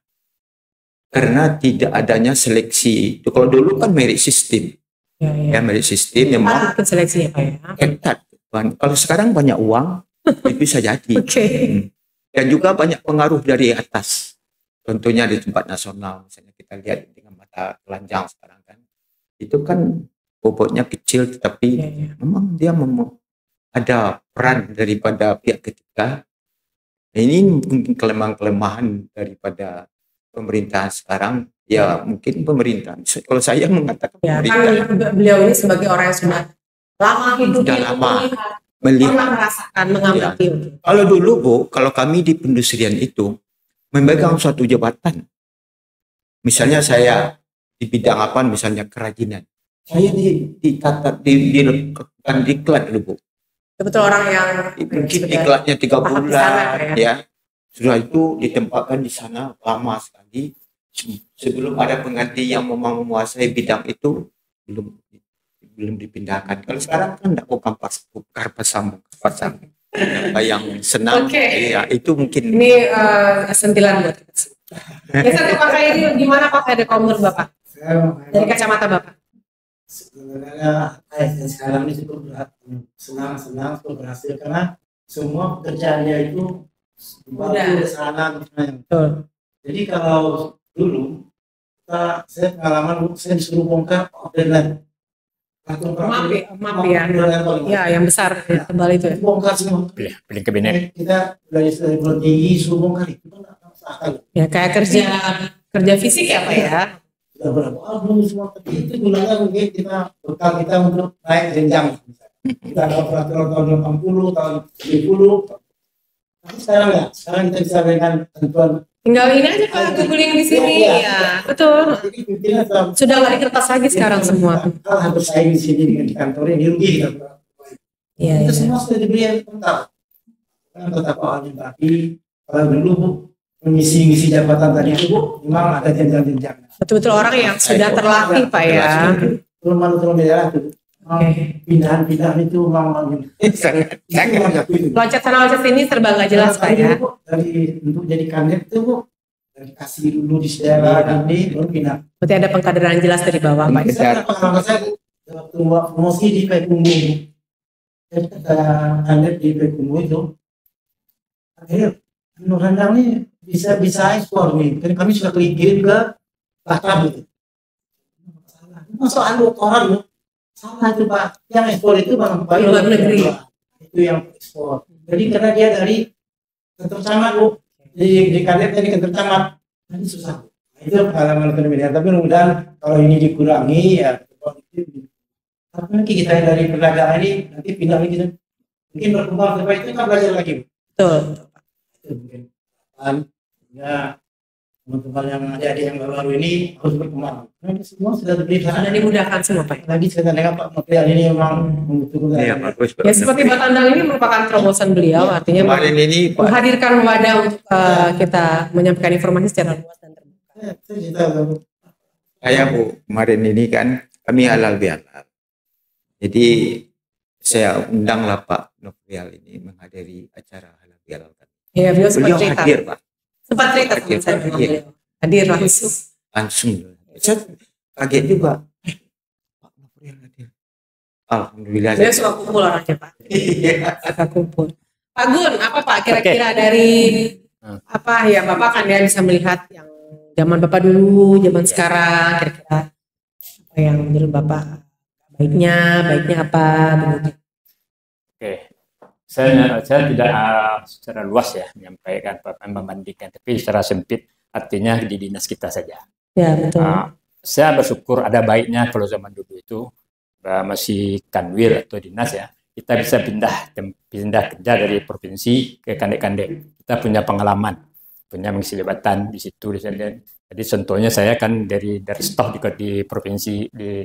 karena tidak adanya seleksi. Kalau dulu kan merit system, ya merit system memang seleksi Pak ya. ketat. Kalau sekarang banyak uang, itu bisa jadi. Dan juga banyak pengaruh dari atas. Contohnya di tempat nasional, misalnya kita lihat dengan mata telanjang sekarang kan, itu kan bobotnya kecil, tetapi memang dia ada peran daripada pihak ketiga. Ini mungkin kelemahan daripada pemerintahan sekarang. Ya mungkin pemerintah. Kalau saya mengatakan pemerintah. Kan beliau ini sebagai orang yang sudah lama hidup, sudah lama melihat, merasakan, mengamati. Kalau dulu Bu, kalau kami di perindustrian itu memegang suatu jabatan, misalnya saya di bidang apa, misalnya kerajinan, saya diklat dulu Bu. Betul orang yang mungkin diklatnya 3 bulan, ya sudah itu ditempatkan di sana lama sekali sebelum ada pengganti yang memang menguasai bidang itu, belum dipindahkan. Kalau sekarang kan tidak bongkar pasang yang senang, ya itu mungkin ini sentilan buat kita. Biasa dipakai ini gimana Pak ada komentar Bapak? Dari kacamata Bapak. Sebenarnya sekarang ini cukup senang cukup berhasil karena semua pekerjaannya itu Mudah. sana. Betul. Jadi kalau dulu saya pengalaman saya disuruh bongkar orderan. Maaf ya. Ya, yang besar, ya, tebal itu ya. Bongkar semua. Pilih kabinet. Kita dari bulan tinggi suruh bongkar itu nggak masuk akal. Ya, kayak kerja fisik ya Pak ya. Sudah berapa album semua, tapi itu gunanya mungkin kita bekal kita untuk naik jenjang. Kita ada peraturan tahun 80, tahun 70. Tapi sekarang ya, sekarang kita bisa dengan tentuan. Tinggal ini aja Pak, googling di sini. Ya, betul. Sudah nggak di kertas lagi sekarang semua. Kalau harus saya di sini dengan di kantor ini rugi kita. Iya. Itu semua sudah diberi yang tetap. Kan tetap awalnya, tapi kalau dulu mengisi jabatan tadi itu Bu, memang ada jenjang-jenjang. Betul-betul orang yang sudah terlatih Pak ya. Turun daerah itu. Pindahan itu memang sangat Loncat sana loncat sini serba nggak jelas Pak ya. Dari untuk jadi kandidat itu Bu, dari kasih dulu di daerah ini baru pindah. Berarti ada pengkaderan jelas dari bawah Pak. Saya pengalaman saya waktu promosi di Payakumbuh, jadi kata kandidat di Payakumbuh itu, akhirnya Nur Handang nih bisa ekspor nih, kan kami sudah kirim ke Batam gitu. Soal orang Bu. Salah itu Pak, yang ekspor itu Bang Bayu luar negeri. Itu yang ekspor. Jadi karena dia dari kantor camat Bu, di kantor dari kantor camat, nanti susah. Itu pengalaman ekonomi. Tapi mudah-mudahan kalau ini dikurangi ya. Tapi nanti kita dari perdagangan ini nanti pindah lagi, mungkin berkembang sampai itu kan belajar lagi. Betul. Itu mungkin ya teman-teman yang adik-adik yang baru ini harus berkembang. Nanti semua sudah diberi Sudah dimudahkan semua Pak. lagi saya dengan Pak material ini memang membutuhkan. Iya, bagus. Ya seperti Batandang ini merupakan terobosan beliau, artinya Kemarin ini Pak, menghadirkan wadah untuk kita menyampaikan informasi secara luas dan terbuka. saya Bu, kemarin ini kan kami halal bihalal. Jadi saya undanglah Pak Nofrial ini menghadiri acara halal bihalal. Ya, beliau Beliau sempat cerita. hadir Pak, Sempat cerita sama saya dengan beliau. Hadir langsung. langsung. Saya kaget juga. Pak Nofrial hadir. Alhamdulillah. Beliau suka kumpul orangnya Pak. Suka kumpul. Pak Gun, apa Pak kira-kira dari apa ya Bapak kan ya bisa melihat yang zaman Bapak dulu, zaman sekarang, kira-kira apa yang menurut Bapak baiknya apa begitu. Oke, saya tidak secara luas ya menyampaikan membandingkan, tapi secara sempit artinya di dinas kita saja. Ya betul. Saya bersyukur ada baiknya kalau zaman dulu itu masih kanwil atau dinas ya, kita bisa pindah kerja dari provinsi ke kandek-kandek. Kita punya pengalaman, punya mengisi jabatan di situ. Jadi contohnya saya kan dari staf di provinsi di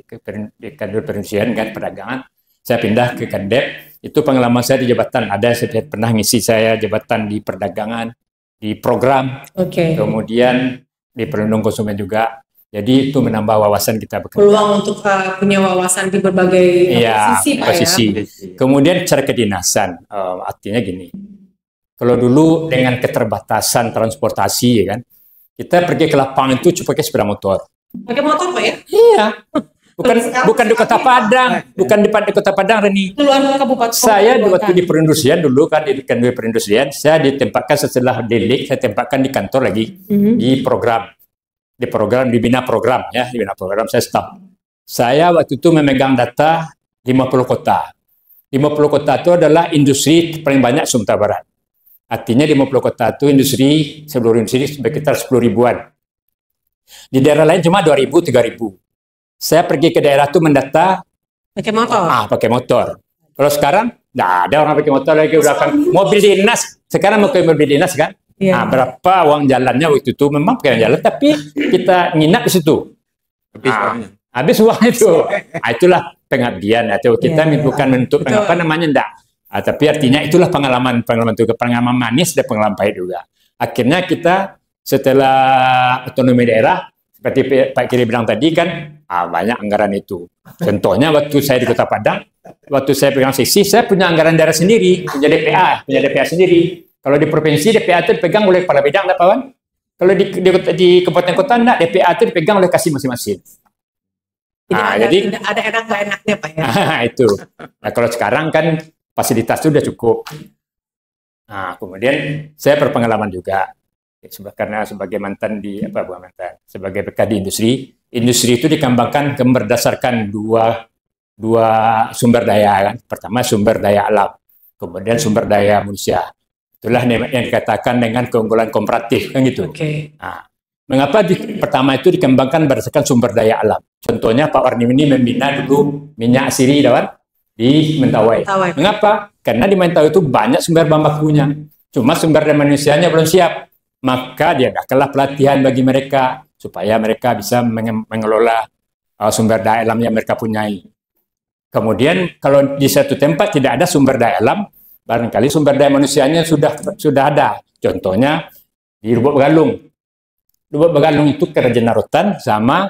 kanwil perindustrian kan perdagangan, saya pindah ke kandek. Itu pengalaman saya di jabatan. Saya pernah ngisi saya jabatan di perdagangan, di program, kemudian di perlindungan konsumen juga. Jadi itu menambah wawasan kita bekerja. Peluang untuk punya wawasan di berbagai posisi. Ya. Kemudian cara kedinasan, artinya gini. Kalau dulu dengan keterbatasan transportasi, ya kan, kita pergi ke lapangan itu cuma pakai sepeda motor. Pakai motor Pak ya? Iya. Bukan di Kota Padang, bukan di Kota Padang, Reni. Keluar kabupaten. Saya waktu di perindustrian dulu kan di kanwil perindustrian, saya ditempatkan setelah delik, saya tempatkan di kantor lagi di program, di bina program ya, di bina program saya staf. Saya waktu itu memegang data 50 kota. 50 kota itu adalah industri paling banyak Sumatera Barat. Artinya 50 kota itu industri, seluruh industri sekitar 10 ribuan. Di daerah lain cuma 2.000, 3.000. Saya pergi ke daerah itu mendata pakai motor. Pakai motor. Kalau sekarang nggak ada orang pakai motor lagi, udah kan mobil dinas. Sekarang mau ke mobil dinas kan? Yeah. Berapa uang jalannya waktu itu memang pakai jalan, tapi kita nginap di situ. Habis uang itu. Itulah pengabdian atau kita bukan bentuk apa namanya enggak. Tapi artinya itulah pengalaman manis dan pengalaman pahit juga. Akhirnya kita setelah otonomi daerah seperti Pak Kiri bilang tadi kan, banyak anggaran itu. Contohnya waktu saya di Kota Padang, waktu saya pegang seksi, saya punya anggaran daerah sendiri, punya DPA sendiri. Kalau di provinsi DPA itu dipegang oleh kepala bidang, Pak Wan? Kalau di kabupaten kota enggak, DPA itu dipegang oleh kasih masing-masing. Jadi ada enak nggak enaknya Pak ya. Itu. Nah, kalau sekarang kan fasilitas itu sudah cukup. Nah, kemudian saya berpengalaman juga karena sebagai mantan sebagai bekas di industri itu dikembangkan berdasarkan dua sumber daya kan. Pertama sumber daya alam, kemudian sumber daya manusia. Itulah yang dikatakan dengan keunggulan komparatif kan gitu. Nah, mengapa pertama itu dikembangkan berdasarkan sumber daya alam? Contohnya Pak Warni ini membina dulu minyak asiri di Mentawai. Mengapa? Karena di Mentawai itu banyak sumber bahan bakunya. Cuma sumber daya manusianya belum siap. Maka diadakanlah pelatihan bagi mereka supaya mereka bisa mengelola sumber daya alam yang mereka punyai. Kemudian kalau di satu tempat tidak ada sumber daya alam, barangkali sumber daya manusianya sudah ada. Contohnya di Lubuk Begalung. Lubuk Begalung itu kerajinan rotan sama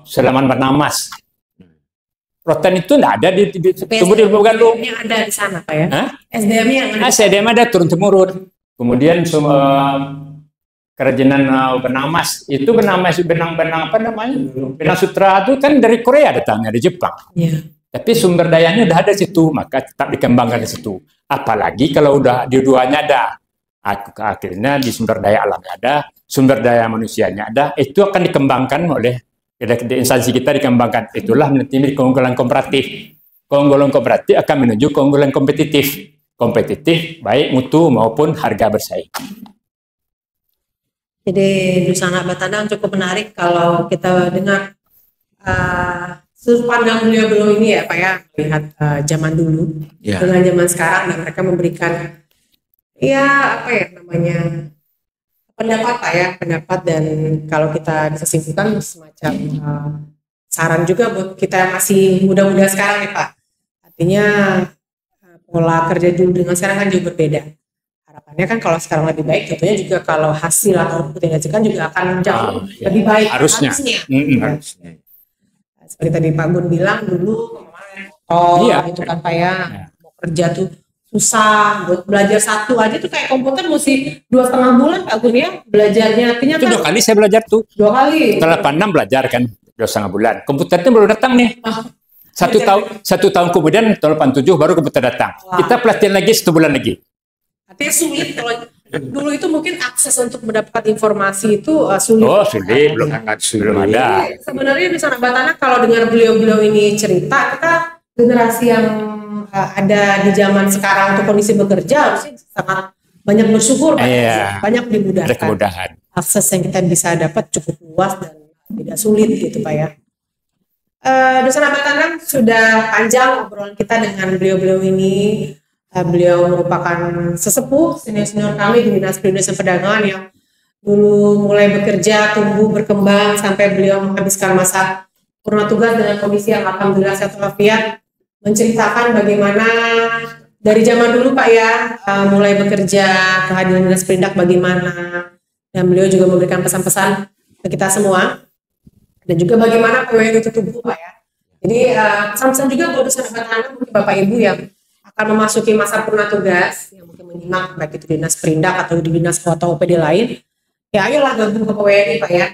Selaman Bernamas. Rotan itu tidak ada di tumbuh di Lubuk Begalung. Yang ada di sana Pak ya? SDM-nya yang ada. SDM ada turun-temurun. Kemudian kerajinan Bernamas itu benang apa namanya? Benang sutra itu kan dari Korea datangnya, dari Jepang. Tapi sumber dayanya udah ada di situ, maka tetap dikembangkan di situ. Apalagi kalau udah dua-duanya ada. Akhirnya di sumber daya alamnya ada, sumber daya manusianya ada, itu akan dikembangkan oleh instansi kita dikembangkan. Itulah nanti keunggulan komparatif. Keunggulan komparatif akan menuju keunggulan kompetitif. Kompetitif baik mutu maupun harga bersaing. Jadi Dusanha Batandang cukup menarik kalau kita dengar sudut pandang beliau ini ya Pak ya, melihat zaman dulu dengan zaman sekarang, dan mereka memberikan pendapat Pak ya, pendapat, dan kalau kita bisa simpulkan semacam saran juga buat kita yang masih muda-muda sekarang nih Pak. Artinya pola kerja dulu dengan sekarang kan jauh berbeda. Harapannya kan kalau sekarang lebih baik, tentunya juga kalau hasil atau output yang dihasilkan juga akan jauh lebih baik. Harusnya. Seperti tadi Pak Gun bilang dulu kemarin, itu kan Pak ya, mau kerja tuh susah, buat belajar satu aja tuh kayak komputer mesti 2,5 bulan Pak Gun ya belajarnya. Artinya itu kan 2 kali saya belajar tuh. 2 kali. Setelah 86 belajar kan 2,5 bulan. Komputernya baru datang nih. Satu tahun kemudian tahun 87 baru komputer datang. Kita pelatihan lagi 1 bulan lagi. Artinya sulit kalau dulu itu mungkin akses untuk mendapat informasi itu sulit. Sulit, belum ada. Sebenarnya di Dusanha Batandang kalau dengar beliau ini cerita, kita generasi yang ada di zaman sekarang untuk kondisi bekerja harusnya sangat banyak bersyukur, banyak dimudahkan. Ada kemudahan. Akses yang kita bisa dapat cukup luas dan tidak sulit gitu Pak ya. Dusanha Batandang sudah panjang obrolan kita dengan beliau ini. Beliau merupakan sesepuh senior kami di Dinas Perindustrian Perdagangan yang dulu mulai bekerja, tumbuh, berkembang sampai beliau menghabiskan masa purna tugas dengan kondisi yang alhamdulillah sehat walafiat, menceritakan bagaimana dari zaman dulu Pak ya, mulai bekerja, kehadiran Dinas Perindak bagaimana, dan beliau juga memberikan pesan-pesan ke kita semua. Dan juga bagaimana PWRI itu tumbuh Pak ya. Jadi pesan-pesan juga buat Dusanha Batandang mungkin Bapak Ibu yang akan memasuki masa purna tugas, yang mungkin menyimak baik itu Dinas Perindak atau di Dinas atau OPD lain, ya ayolah gabung ke PWRI Pak ya.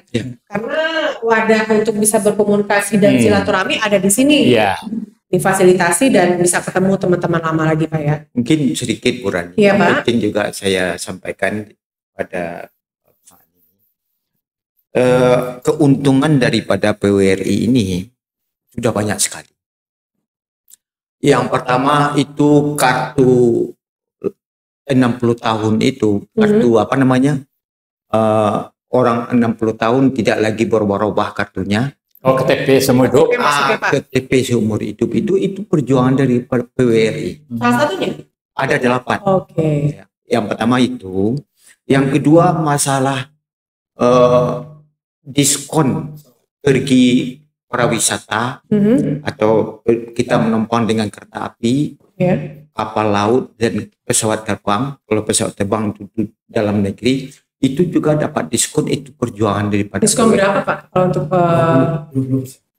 Karena wadah untuk bisa berkomunikasi dan silaturahmi ada di sini. Difasilitasi dan bisa ketemu teman-teman lama lagi Pak ya. Mungkin sedikit Bu Rani, mungkin juga saya sampaikan pada keuntungan daripada PWRI ini sudah banyak sekali. Yang pertama itu kartu 60 tahun itu, kartu apa namanya, orang 60 tahun tidak lagi berubah-ubah kartunya. KTP seumur hidup. KTP seumur hidup itu perjuangan dari PWRI. Salah satunya? Ada 8. Oke. Yang pertama itu. Yang kedua masalah diskon pergi pariwisata atau kita menumpang dengan kereta api, kapal laut dan pesawat terbang. Kalau pesawat terbang itu dalam negeri itu juga dapat diskon, itu perjuangan daripada diskon berapa Pak? Kalau untuk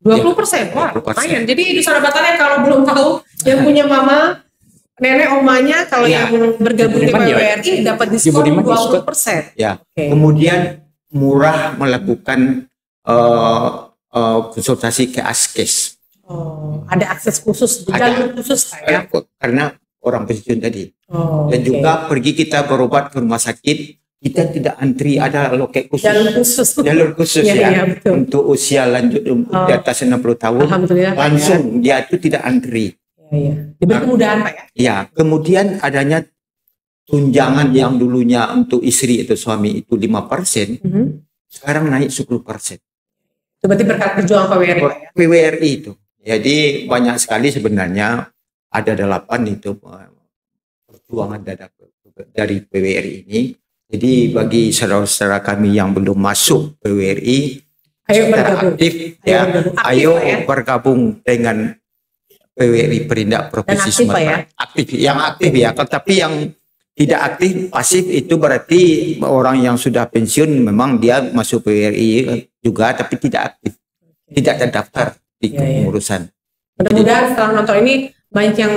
20%, wah lumayan. Jadi Dusanha Batandang kalau belum tahu, yang punya mama nenek omanya kalau Iya. yang bergabung di Ibu Budiman, PWRI dapat Ibu diskon Budiman 20%. Ya. Oke. Kemudian murah melakukan konsultasi ke Askes. Oh, ada akses khusus, Ada. jalur khusus Pak ya. Karena orang pensiun tadi. Oh, Dan oke. juga pergi kita berobat ke rumah sakit, kita tidak antri, ada loket khusus. jalur khusus. Jalur khusus Iya, ya. iya, betul. Untuk usia lanjut di atas 60 tahun. Alhamdulillah Pak, Langsung dia itu tidak antri. ya. Iya. Diberi kemudahan Pak ya. Ya, kemudian adanya tunjangan yang dulunya untuk istri atau suami itu 5%, Mhm. sekarang naik 10%. Itu berarti berkat perjuangan PWRI Pak ya. PWRI itu. Jadi banyak sekali sebenarnya, ada 8 itu perjuangan dari PWRI ini. Jadi bagi saudara-saudara kami yang belum masuk PWRI, Ayo secara bergabung. aktif Ayo ya, bergabung. Aktif, ayo Pak ya. bergabung dengan PWRI Perindak Provinsi aktif, Pak, Sumatera. ya? Aktif, yang aktif ya. Tetapi yang tidak aktif, pasif itu berarti orang yang sudah pensiun memang dia masuk PWRI juga, tapi tidak aktif, tidak terdaftar di Ya, ya. kepengurusan. Mudah-mudahan setelah nonton ini banyak yang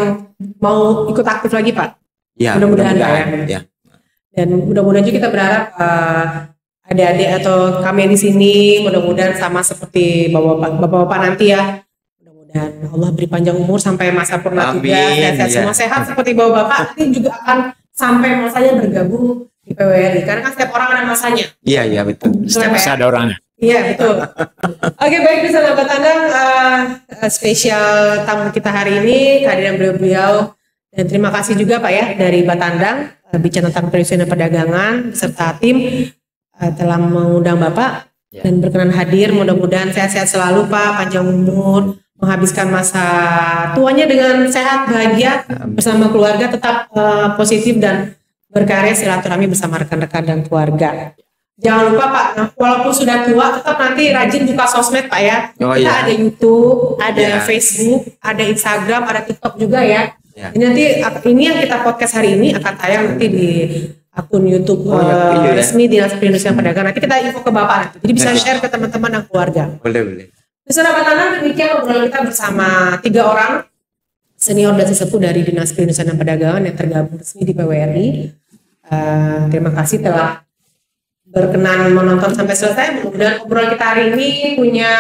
mau ikut aktif lagi Pak. Ya, Mudah-mudahan, ya. Dan mudah-mudahan juga kita berharap adik-adik atau kami yang di sini mudah-mudahan sama seperti bapak-bapak nanti ya. Mudah-mudahan Allah beri panjang umur sampai masa purna Amin, juga, sehat-sehat ya. semua sehat seperti bapak-bapak nanti juga akan sampai masanya bergabung di PWRI karena kan setiap orang ada masanya. Iya, iya betul. Betul, Pak, ya? Ada orangnya. Iya betul. Oke baik bisa Bapak Tandang spesial tamu kita hari ini kehadiran beliau-beliau dan terima kasih juga Pak ya dari Batandang bicara tentang pensiun dan perdagangan beserta tim telah mengundang Bapak dan berkenan hadir. Mudah-mudahan sehat-sehat selalu Pak, panjang umur, menghabiskan masa tuanya dengan sehat, bahagia bersama keluarga, tetap positif dan berkarya silaturahmi bersama rekan-rekan dan keluarga. Jangan lupa Pak, walaupun sudah tua, tetap nanti rajin buka sosmed Pak ya. Oh, Kita iya. ada YouTube, ada Iya. Facebook, ada Instagram, ada TikTok juga ya. Ya. Ini nanti ini yang kita podcast hari ini akan tayang nanti di akun YouTube Oh, ya, video ya. resmi Dinas Perindustrian Perdagangan. Nanti kita info ke Bapak nanti. Jadi bisa Ya. share ke teman-teman dan keluarga. Boleh, boleh. Saudara Tanah, demikian obrolan kita bersama 3 orang senior dan sesepuh dari Dinas Perindustrian dan Perdagangan yang tergabung resmi di PWRI. Terima kasih telah berkenan menonton sampai selesai. Mudah-mudahan obrolan kita hari ini punya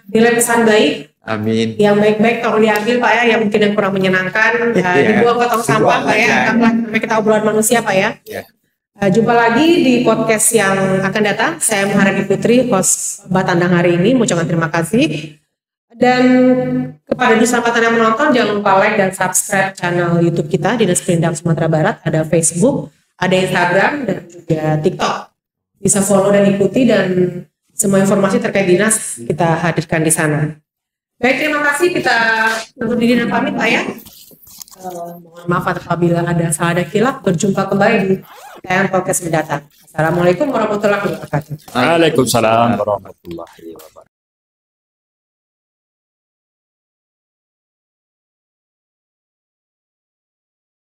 nilai pesan baik, Amin. yang baik-baik tolong diambil Pak ya, yang mungkin yang kurang menyenangkan Iya. dibuang ke tong sampah Dibuang Pak ya, aja. anggaplah namanya kita obrolan manusia Pak ya. Ya. Jumpa lagi di podcast yang akan datang. Saya Maharani Putri, host Batandang hari ini. Mengucapkan terima kasih. Dan kepada Nusantara yang menonton, jangan lupa like dan subscribe channel YouTube kita Dinas Perindak Sumatera Barat. Ada Facebook, ada Instagram, dan juga TikTok. Bisa follow dan ikuti, dan semua informasi terkait dinas kita hadirkan di sana. Baik, terima kasih. Kita undur diri dan pamit Pak ya. Mohon maaf apabila ada salah dan khilaf. Berjumpa kembali di tayangan podcast mendatang. Assalamualaikum warahmatullahi wabarakatuh. Waalaikumsalam warahmatullahi wabarakatuh.